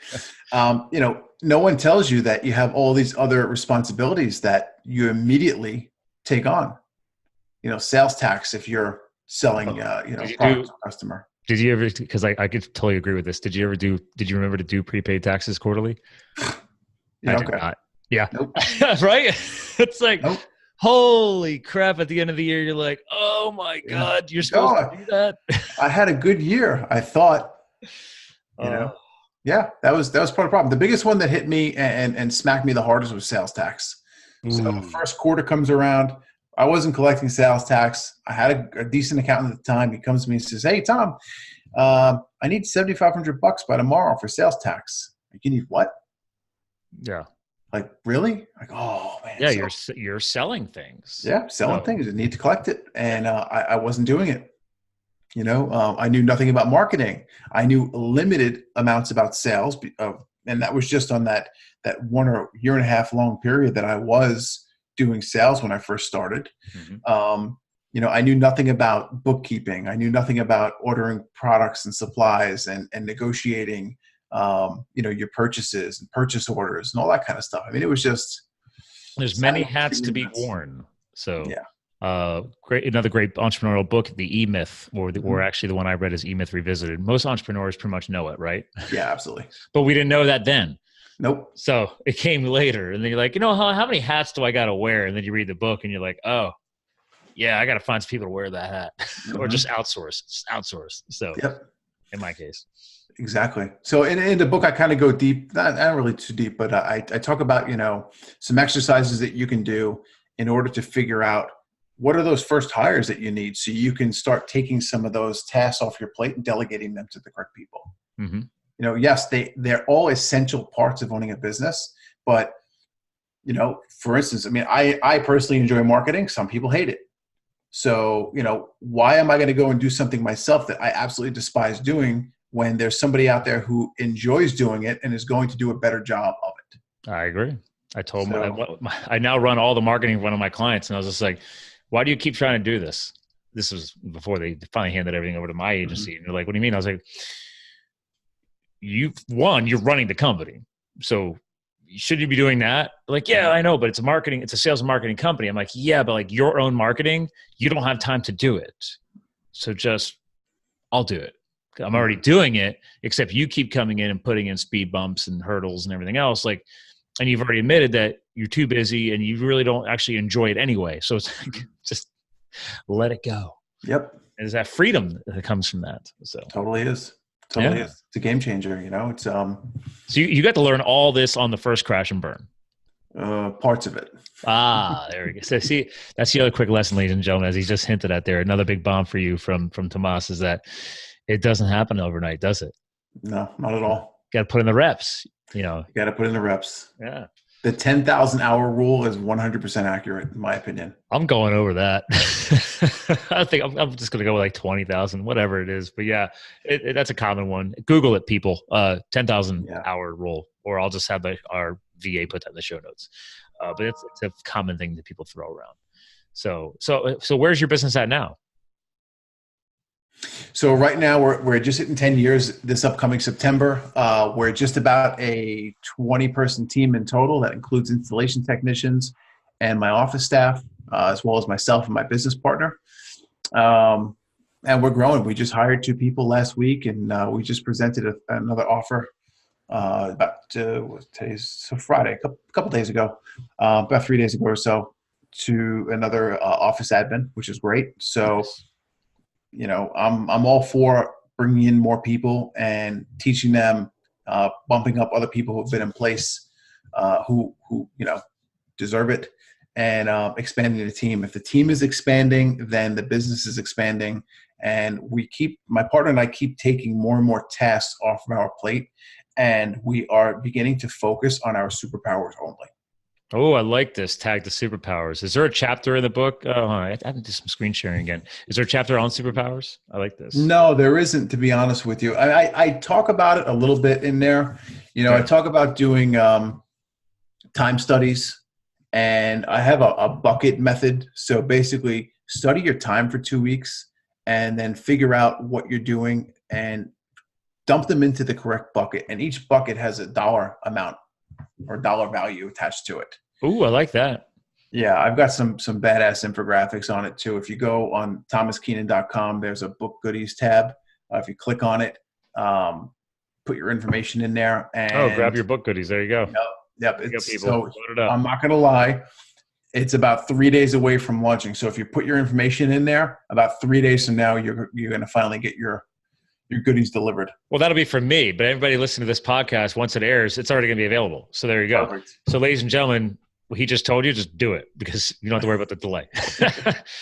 You know, no one tells you that you have all these other responsibilities that you immediately take on. You know, sales tax if you're selling, product to a customer. Did you ever, because I could totally agree with this. Did you remember to do prepaid taxes quarterly? Yeah, I did not. Yeah. Nope. Right? It's like, nope. Holy crap. At the end of the year, you're like, oh my God, you're supposed to do that? I had a good year, I thought. You know? Yeah, that was part of the problem. The biggest one that hit me and smacked me the hardest was sales tax. Ooh. So the first quarter comes around. I wasn't collecting sales tax. I had a decent accountant at the time. He comes to me and says, hey, Tom, I need $7,500 by tomorrow for sales tax. Like, you need what? Yeah. Like, really? Like, oh, man. Yeah, you're selling things. Yeah, selling things. You need to collect it. And I wasn't doing it. You know, I knew nothing about marketing. I knew limited amounts about sales. And that was just on that 1 or year and a half long period that I was doing sales when I first started. Mm-hmm. You know, I knew nothing about bookkeeping. I knew nothing about ordering products and supplies and negotiating, your purchases and purchase orders and all that kind of stuff. I mean, it was just. There's many hats to be worn. So yeah. Great. Another great entrepreneurial book, The E-Myth, or actually the one I read is E-Myth Revisited. Most entrepreneurs pretty much know it, right? Yeah, absolutely. But we didn't know that then. Nope. So it came later, and then you're like, how many hats do I got to wear? And then you read the book, and you're like, oh, yeah, I got to find some people to wear that hat, mm-hmm. or just outsource. So, in my case, exactly. So in the book, I kind of go deep, not really too deep, but I talk about some exercises that you can do in order to figure out what are those first hires that you need, so you can start taking some of those tasks off your plate and delegating them to the correct people. Mm-hmm. Yes, they're all essential parts of owning a business, but, for instance, I mean, I personally enjoy marketing. Some people hate it. So, why am I going to go and do something myself that I absolutely despise doing when there's somebody out there who enjoys doing it and is going to do a better job of it? I agree. I told I now run all the marketing for one of my clients, and I was just like, why do you keep trying to do this? This was before they finally handed everything over to my agency. Mm-hmm. And they're like, what do you mean? I was like, you're running the company. So should you be doing that? Like, yeah, I know, but it's a sales and marketing company. I'm like, yeah, but like your own marketing, you don't have time to do it. So I'll do it. I'm already doing it, except you keep coming in and putting in speed bumps and hurdles and everything else. Like, and you've already admitted that you're too busy and you really don't actually enjoy it anyway. So it's like, just let it go. Yep. And there's that freedom that comes from that. So totally is. Totally is. It's a game changer. It's So you got to learn all this on the first crash and burn. Parts of it. There we go. So see, that's the other quick lesson, ladies and gentlemen, as he just hinted at there. Another big bomb for you from Tomas is that it doesn't happen overnight, does it? No, not at all. Got to put in the reps. You got to put in the reps. Yeah. The 10,000 hour rule is 100% accurate in my opinion. I'm going over that. I think I'm just going to go with like 20,000, whatever it is. But yeah, that's a common one. Google it, people. 10,000 hour rule, or I'll just have our VA put that in the show notes. But it's a common thing that people throw around. So where's your business at now? So right now we're just hitting 10 years this upcoming September. We're just about a 20-person team in total. That includes installation technicians and my office staff, as well as myself and my business partner. And we're growing. We just hired 2 people last week, and we just presented another offer today's Friday, a couple days ago, about 3 days ago or so, to another office admin, which is great. So. Nice. You know, I'm all for bringing in more people and teaching them, bumping up other people who've been in place, who deserve it, and expanding the team. If the team is expanding, then the business is expanding, and my partner and I keep taking more and more tasks off of our plate, and we are beginning to focus on our superpowers only. Oh, I like this. Tag the superpowers. Is there a chapter in the book? Oh, I haven't done some screen sharing again. Is there a chapter on superpowers? I like this. No, there isn't, to be honest with you. I talk about it a little bit in there. You know, okay. I talk about doing time studies, and I have a bucket method. So basically, study your time for 2 weeks and then figure out what you're doing and dump them into the correct bucket. And each bucket has a dollar amount or dollar value attached to it. Ooh, I like that. Yeah, I've got some badass infographics on it too. If you go on tomaskeenan.com, there's a book goodies tab. If you click on it, put your information in there. And grab your book goodies. There you go. Yep. I'm not going to lie. It's about 3 days away from launching. So if you put your information in there, about 3 days from now, you're going to finally get your goodies delivered. Well, that'll be for me, but everybody listening to this podcast, once it airs, it's already going to be available. So there you go. Perfect. So ladies and gentlemen, what he just told you, just do it, because you don't have to worry about the delay.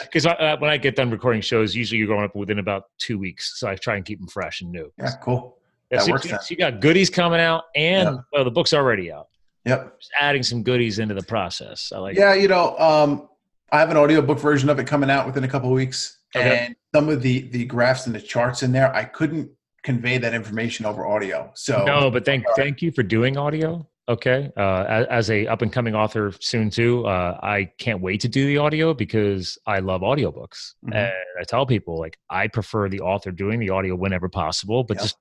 Because when I get done recording shows, usually you're going up within about 2 weeks. So I try and keep them fresh and new. Yeah, cool. That works. So you got goodies coming out, and the book's already out. Yep. Just adding some goodies into the process. I like it. Yeah, I have an audiobook version of it coming out within a couple of weeks. Okay. And some of the graphs and the charts in there, I couldn't convey that information over audio. So no, but thank you for doing audio. Okay. As a up and coming author soon too, I can't wait to do the audio because I love audiobooks. Mm-hmm. And I tell people, like, I prefer the author doing the audio whenever possible, but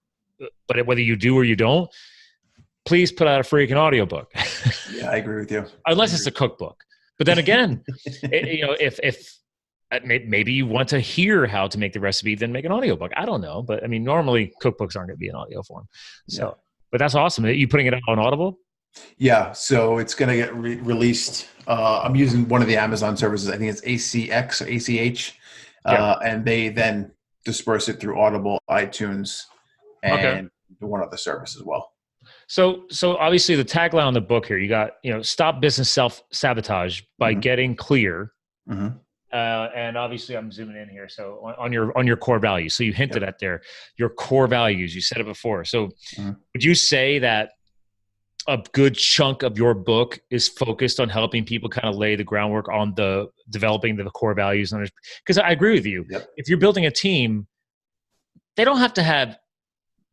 but whether you do or you don't, please put out a freaking audiobook. Yeah, I agree with you. Unless it's a cookbook. But then again, if maybe you want to hear how to make the recipe, then make an audiobook. I don't know. But I mean, normally cookbooks aren't going to be in audio form. So, but that's awesome. Are you putting it out on Audible? Yeah. So it's going to get released. I'm using one of the Amazon services. I think it's ACX or ACH. And they then disperse it through Audible, iTunes, and one other service as well. So obviously the tagline on the book here, you got, stop business self-sabotage by getting clear. Mm-hmm. And obviously I'm zooming in here. So on your core values. So you hinted at there, your core values, you said it before. So would you say that a good chunk of your book is focused on helping people kind of lay the groundwork on the developing the core values? Because I agree with you. Yep. If you're building a team, they don't have to have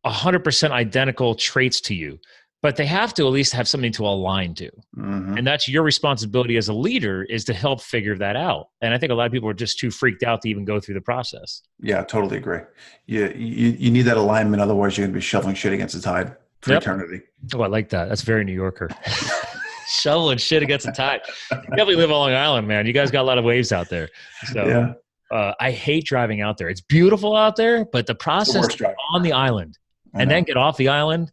100% identical traits to you, but they have to at least have something to align to. Mm-hmm. And that's your responsibility as a leader, is to help figure that out. And I think a lot of people are just too freaked out to even go through the process. Yeah, totally agree. You need that alignment. Otherwise you're going to be shoveling shit against the tide for eternity. Oh, I like that. That's very New Yorker. Shoveling shit against the tide. You definitely live on Long Island, man. You guys got a lot of waves out there. So I hate driving out there. It's beautiful out there, but the process on the island and then get off the island.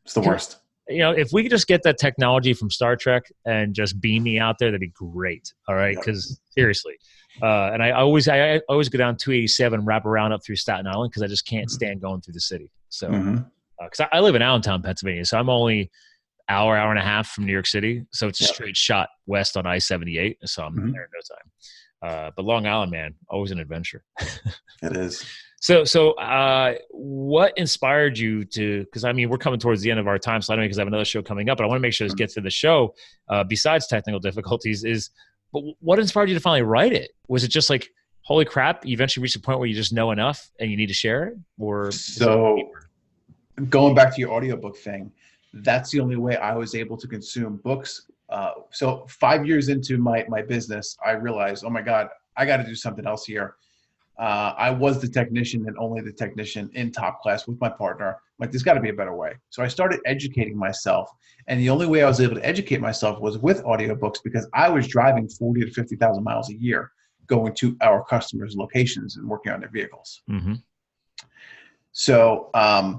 It's the worst. If we could just get that technology from Star Trek and just beam me out there, that'd be great. All right. Cause seriously. And I always go down 287, wrap around up through Staten Island, cause I just can't stand going through the city. So, cause I live in Allentown, Pennsylvania. So I'm only hour and a half from New York City. So it's a straight shot west on I-78. So I'm there in no time. But Long Island, man, always an adventure. It is. What inspired you to, because I mean, we're coming towards the end of our time, so I don't know, because I have another show coming up, but I want to make sure this gets to the show, besides technical difficulties but what inspired you to finally write it? Was it just like, holy crap, you eventually reached a point where you just know enough and you need to share it? Or so going back to your audiobook thing, that's the only way I was able to consume books. So 5 years into my business, I realized, oh my God, I got to do something else here. I was the technician and only the technician in Top Class with my partner. Like, there's got to be a better way. So I started educating myself. And the only way I was able to educate myself was with audiobooks, because I was driving 40 to 50,000 miles a year going to our customers' locations and working on their vehicles. Mm-hmm. So I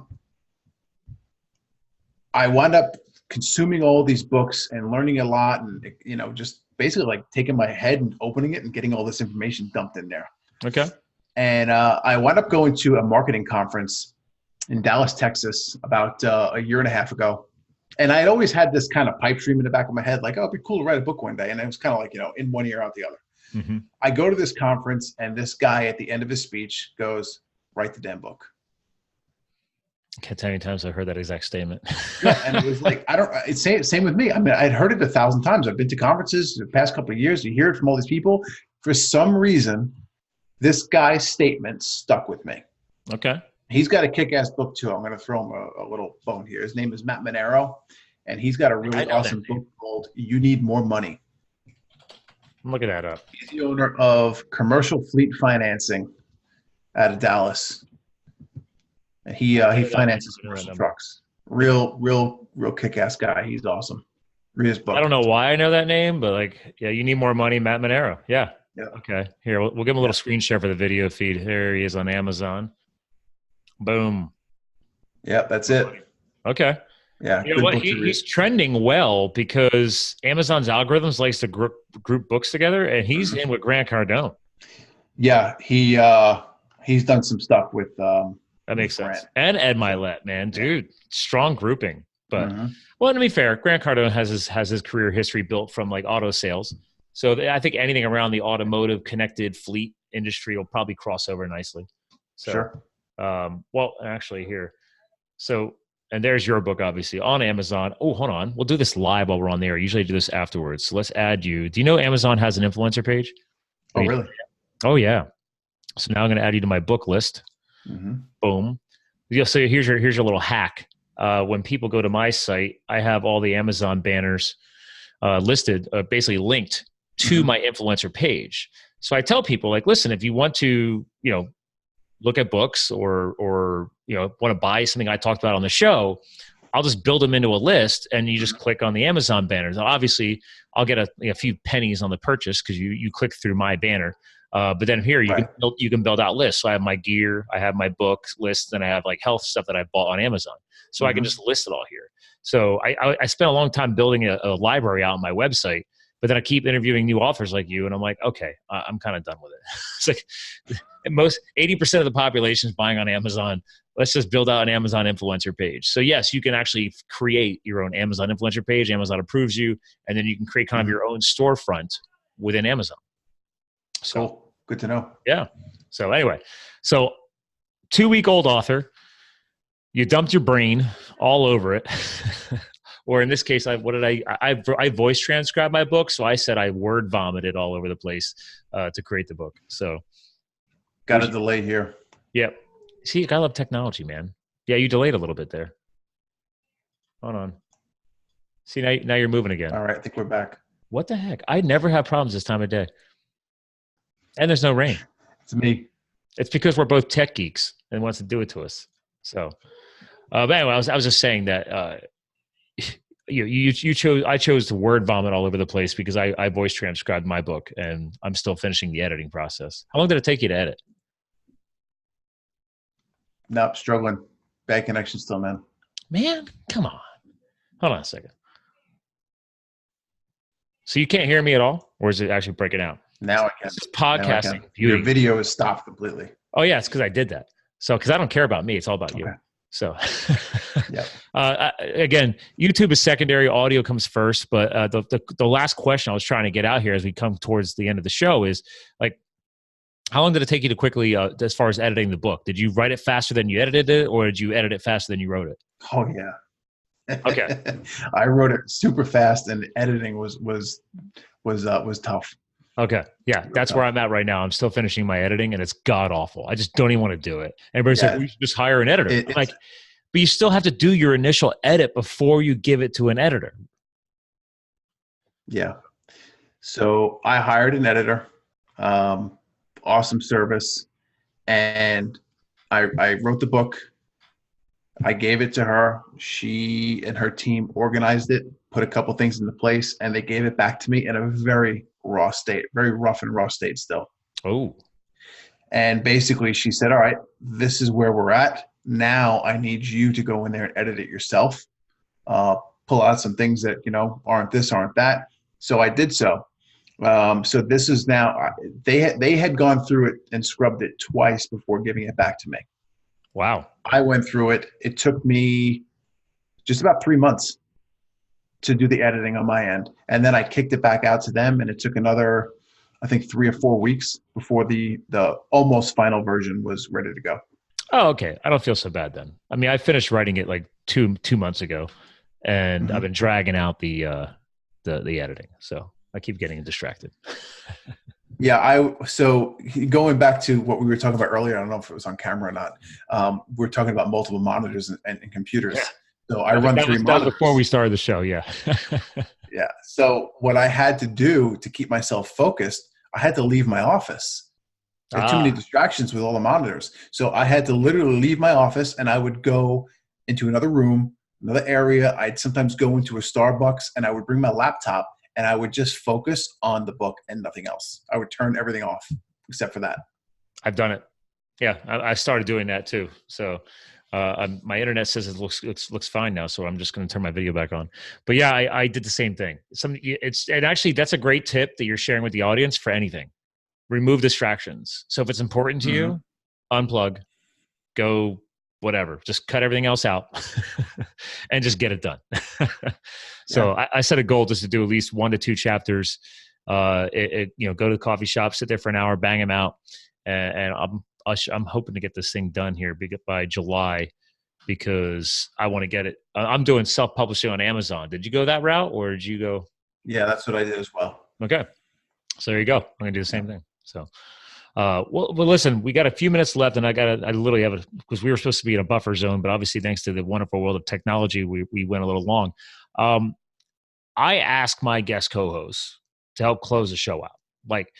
wound up consuming all these books and learning a lot, and, you know, just basically like taking my head and opening it and getting all this information dumped in there. Okay. And I wound up going to a marketing conference in Dallas, Texas, about a year and a half ago. And I had always had this kind of pipe dream in the back of my head, like, oh, it'd be cool to write a book one day. And it was kind of like, you know, in one ear, out the other. Mm-hmm. I go to this conference, and this guy at the end of his speech goes, write the damn book. I can't tell you how many times I've heard that exact statement. Yeah, and it was like, it's same with me. I mean, I'd heard it 1,000 times. I've been to conferences the past couple of years. You hear it from all these people. For some reason, this guy's statement stuck with me. Okay. He's got a kick-ass book too. I'm going to throw him a little bone here. His name is Matt Monero, and he's got a really awesome book called You Need More Money. I'm looking that up. He's the owner of Commercial Fleet Financing out of Dallas. And he finances commercial trucks. Real kick-ass guy. He's awesome. Read his book. I don't know why I know that name, but like, yeah, You Need More Money, Matt Monero. Yeah. Yeah. Okay. Here, we'll give him a little screen share for the video feed. Here he is on Amazon. Boom. Yeah, that's it. Okay. Yeah. You know what? He's trending well because Amazon's algorithms likes to group books together, and he's in with Grant Cardone. Yeah, he's done some stuff with that makes sense. And Ed Milet, man, dude, strong grouping. But well, to be fair, Grant Cardone has his career history built from like auto sales. So I think anything around the automotive connected fleet industry will probably cross over nicely. So, sure. Well, actually here. So, and there's your book, obviously, on Amazon. Oh, hold on. We'll do this live while we're on there. Usually I do this afterwards. So let's add you. Do you know Amazon has an influencer page? Oh, really? Oh, yeah. So now I'm going to add you to my book list. Mm-hmm. Boom. Yeah, so here's your little hack. When people go to my site, I have all the Amazon banners listed, basically linked to my influencer page. So I tell people, like, listen, if you want to, you know, look at books or you know, want to buy something I talked about on the show, I'll just build them into a list, and you just click on the Amazon banners. Now, obviously, I'll get a few pennies on the purchase because you click through my banner. But then here you can build out lists. So I have my gear, I have my book lists, and I have like health stuff that I bought on Amazon. So I can just list it all here. So I spent a long time building a library out on my website, but then I keep interviewing new authors like you, and I'm like, okay, I'm kind of done with it. It's like 80% of the population is buying on Amazon. Let's just build out an Amazon influencer page. So yes, you can actually create your own Amazon influencer page. Amazon approves you, and then you can create kind of your own storefront within Amazon. So cool. Good to know. Yeah. So anyway, 2-week-old author, you dumped your brain all over it. Or in this case, I voice transcribed my book. So I said I word vomited all over the place to create the book. So got a delay here. Yep. See, I love technology, man. Yeah, you delayed a little bit there. Hold on. See, now you're moving again. All right, I think we're back. What the heck? I never have problems this time of day. And there's no rain. It's me. It's because we're both tech geeks and wants to do it to us. So, but anyway, I was just saying that I chose to word vomit all over the place because I voice transcribed my book, and I'm still finishing the editing process. How long did it take you to edit? Nope, struggling. Bad connection still, man. Man, come on. Hold on a second. So you can't hear me at all, or is it actually breaking out? Now I can. It's podcasting. Your video is stopped completely. Oh yeah, it's because I did that. So because I don't care about me, it's all about you. So again, YouTube is secondary, audio comes first. But the last question I was trying to get out here as we come towards the end of the show is like, How long did it take you to quickly, as far as editing the book? Did you write it faster than you edited it, or did you edit it faster than you wrote it? Oh yeah. Okay. I wrote it super fast, and editing was tough. Okay. Yeah. Real That's where tough. I'm at right now. I'm still finishing my editing and it's god awful. I just don't even want to do it. Everybody's like, Yeah, we should just hire an editor. I'm it's like, but you still have to do your initial edit before you give it to an editor. yeah. So I hired an editor, awesome service, and I wrote the book. I gave it to her. She and her team organized it, put a couple things into place, and they gave it back to me in a very raw state, very rough and raw state still. Oh, And basically, she said, "All right, this is where we're at. Now I need you to go in there and edit it yourself. Pull out some things that aren't this, aren't that." So I did so. So this is now they had gone through it and scrubbed it twice before giving it back to me. wow. I went through it. It took me just about 3 months to do the editing on my end, and then I kicked it back out to them, and it took another, I think, 3 or 4 weeks before the almost final version was ready to go. Oh, okay. I don't feel so bad then. I mean, I finished writing it like two months ago and I've Mm-hmm. been dragging out the editing. So I keep getting distracted. Yeah, so going back to what we were talking about earlier, I don't know if it was on camera or not. We're talking about multiple monitors and computers. Yeah. So I run three That was monitors. before we started the show. Yeah. Yeah. So what I had to do to keep myself focused, I had to leave my office. There are too many distractions with all the monitors. So I had to literally leave my office, and I would go into another room, another area. I'd sometimes go into a Starbucks, and I would bring my laptop, and I would just focus on the book and nothing else. I would turn everything off except for that. I've done it. Yeah. I started doing that too. So my internet says it looks fine now. So I'm just going to turn my video back on. But yeah, I did the same thing. And actually that's a great tip that you're sharing with the audience for anything. Remove distractions. So if it's important to you, unplug, go whatever, just cut everything else out and just get it done. So I set a goal just to do at least 1 to 2 chapters. Go to the coffee shop, sit there for an hour, bang them out. And I'm hoping to get this thing done here by July because I want to get it. I'm doing self-publishing on Amazon. Did you go that route or did you go? Yeah, that's what I did as well. Okay. So there you go. I'm going to do the same thing. So, well, listen, we got a few minutes left and I literally have because we were supposed to be in a buffer zone, but obviously thanks to the wonderful world of technology, we went a little long. I ask my guest co-hosts to help close the show out. Like,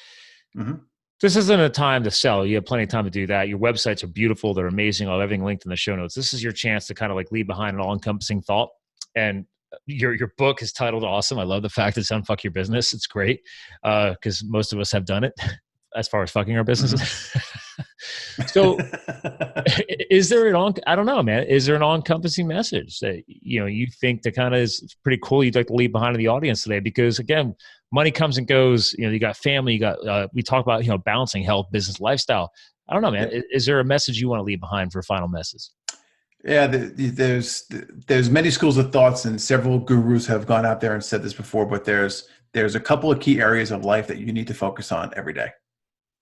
this isn't a time to sell. You have plenty of time to do that. Your websites are beautiful. They're amazing. I'll have everything linked in the show notes. This is your chance to kind of like leave behind an all-encompassing thought. And your book is titled awesome. I love the fact it's UnFuck Your Business. It's great because most of us have done it as far as fucking our businesses. So is there I don't know, man. Is there an all-encompassing message that, you think that kind of is pretty cool you'd like to leave behind in the audience today? Because again, money comes and goes. You got family, we talk about, balancing health, business, lifestyle. I don't know, man. Is there a message you want to leave behind for a final message? Yeah, there's many schools of thoughts, and several gurus have gone out there and said this before, but there's a couple of key areas of life that you need to focus on every day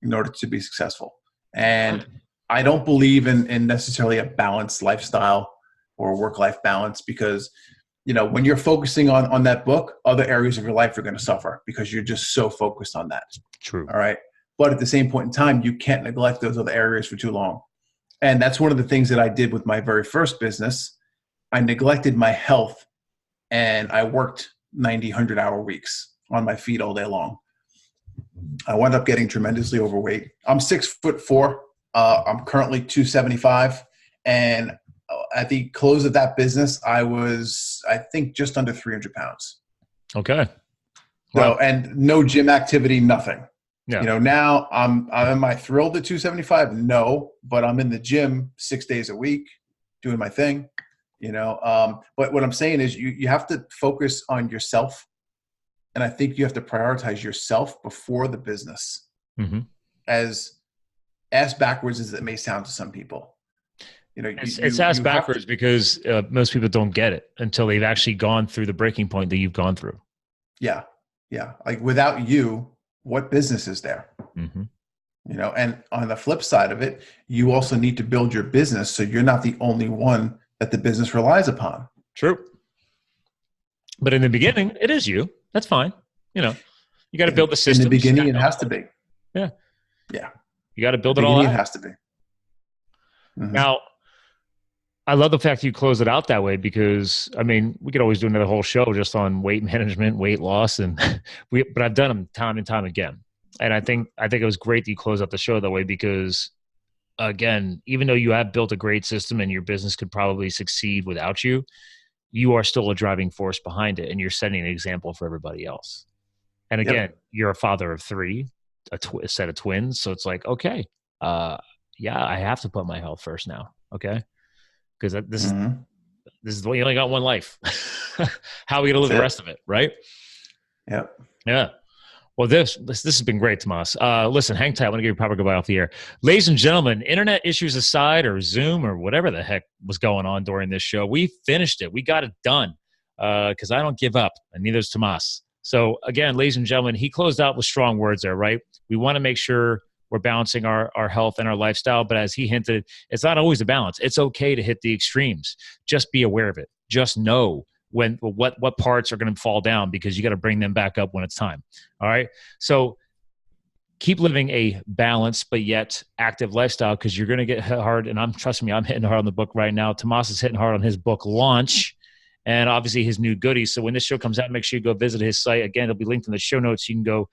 in order to be successful. And I don't believe in necessarily a balanced lifestyle or work-life balance because, when you're focusing on that book, other areas of your life are going to suffer because you're just so focused on that. True. All right. But at the same point in time, you can't neglect those other areas for too long. And that's one of the things that I did with my very first business. I neglected my health and I worked 90, 100-hour weeks on my feet all day long. I wound up getting tremendously overweight. I'm 6'4". I'm currently 275. And at the close of that business, I was, I think, just under 300 pounds. Okay. Wow. So, and no gym activity, nothing. Yeah. Now am I thrilled at 275? No, but I'm in the gym 6 days a week doing my thing, but what I'm saying is you have to focus on yourself. And I think you have to prioritize yourself before the business, as ass backwards as it may sound to some people. It's ass backwards because most people don't get it until they've actually gone through the breaking point that you've gone through. Yeah. Yeah. Like without you, what business is there? And on the flip side of it, you also need to build your business so you're not the only one that the business relies upon. True. But in the beginning, it is you. That's fine. You got to build the system. In the beginning, it has to be. Yeah. Yeah. You got to build it all out. It has to be. Mm-hmm. Now, I love the fact you close it out that way because, we could always do another whole show just on weight management, weight loss, but I've done them time and time again. And I think it was great that you close out the show that way because, again, even though you have built a great system and your business could probably succeed without you, you are still a driving force behind it, and you're setting an example for everybody else. And again, You're a father of 3, a set of twins. So it's like, okay, I have to put my health first now. Okay. Because this is you only got one life. How are we going to live the rest of it? Right. Yep. Yeah. Well, this has been great, Tomas. Listen, hang tight. I want to give you a proper goodbye off the air. Ladies and gentlemen, internet issues aside or Zoom or whatever the heck was going on during this show, we finished it. We got it done because I don't give up, and neither does Tomas. So, again, ladies and gentlemen, he closed out with strong words there, right? We want to make sure we're balancing our health and our lifestyle, but as he hinted, it's not always a balance. It's okay to hit the extremes. Just be aware of it. Just know what parts are going to fall down because you got to bring them back up when it's time. All right. So keep living a balanced but yet active lifestyle because you're going to get hit hard. And trust me, I'm hitting hard on the book right now. Tomas is hitting hard on his book launch and obviously his new goodies. So when this show comes out, make sure you go visit his site. Again, it'll be linked in the show notes. You can go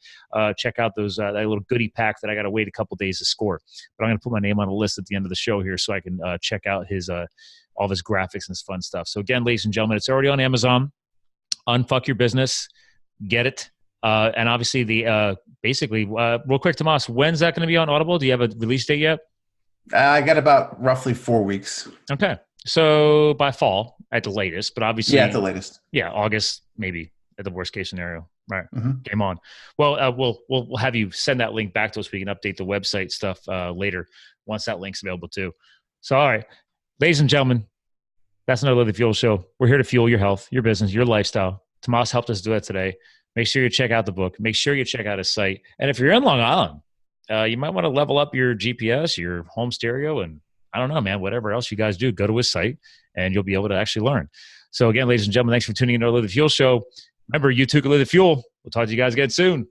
check out those that little goodie pack that I got to wait a couple days to score. But I'm going to put my name on a list at the end of the show here so I can check out his all of his graphics and his fun stuff. So again, ladies and gentlemen, it's already on Amazon. Unfuck your business. Get it. And obviously basically, real quick, Tomas, when's that going to be on Audible? Do you have a release date yet? I got about roughly 4 weeks. Okay. So by fall at the latest, but obviously. Yeah, at the latest. Yeah, August, maybe at the worst case scenario. Right. Mm-hmm. Game on. Well, we'll have you send that link back to us so we can update the website stuff later once that link's available too. So, all right. Ladies and gentlemen, that's another Live the Fuel show. We're here to fuel your health, your business, your lifestyle. Tomas helped us do that today. Make sure you check out the book. Make sure you check out his site. And if you're in Long Island, you might want to level up your GPS, your home stereo, and I don't know, man, whatever else you guys do, go to his site and you'll be able to actually learn. So again, ladies and gentlemen, thanks for tuning in to Live the Fuel show. Remember, you too can live the fuel. We'll talk to you guys again soon.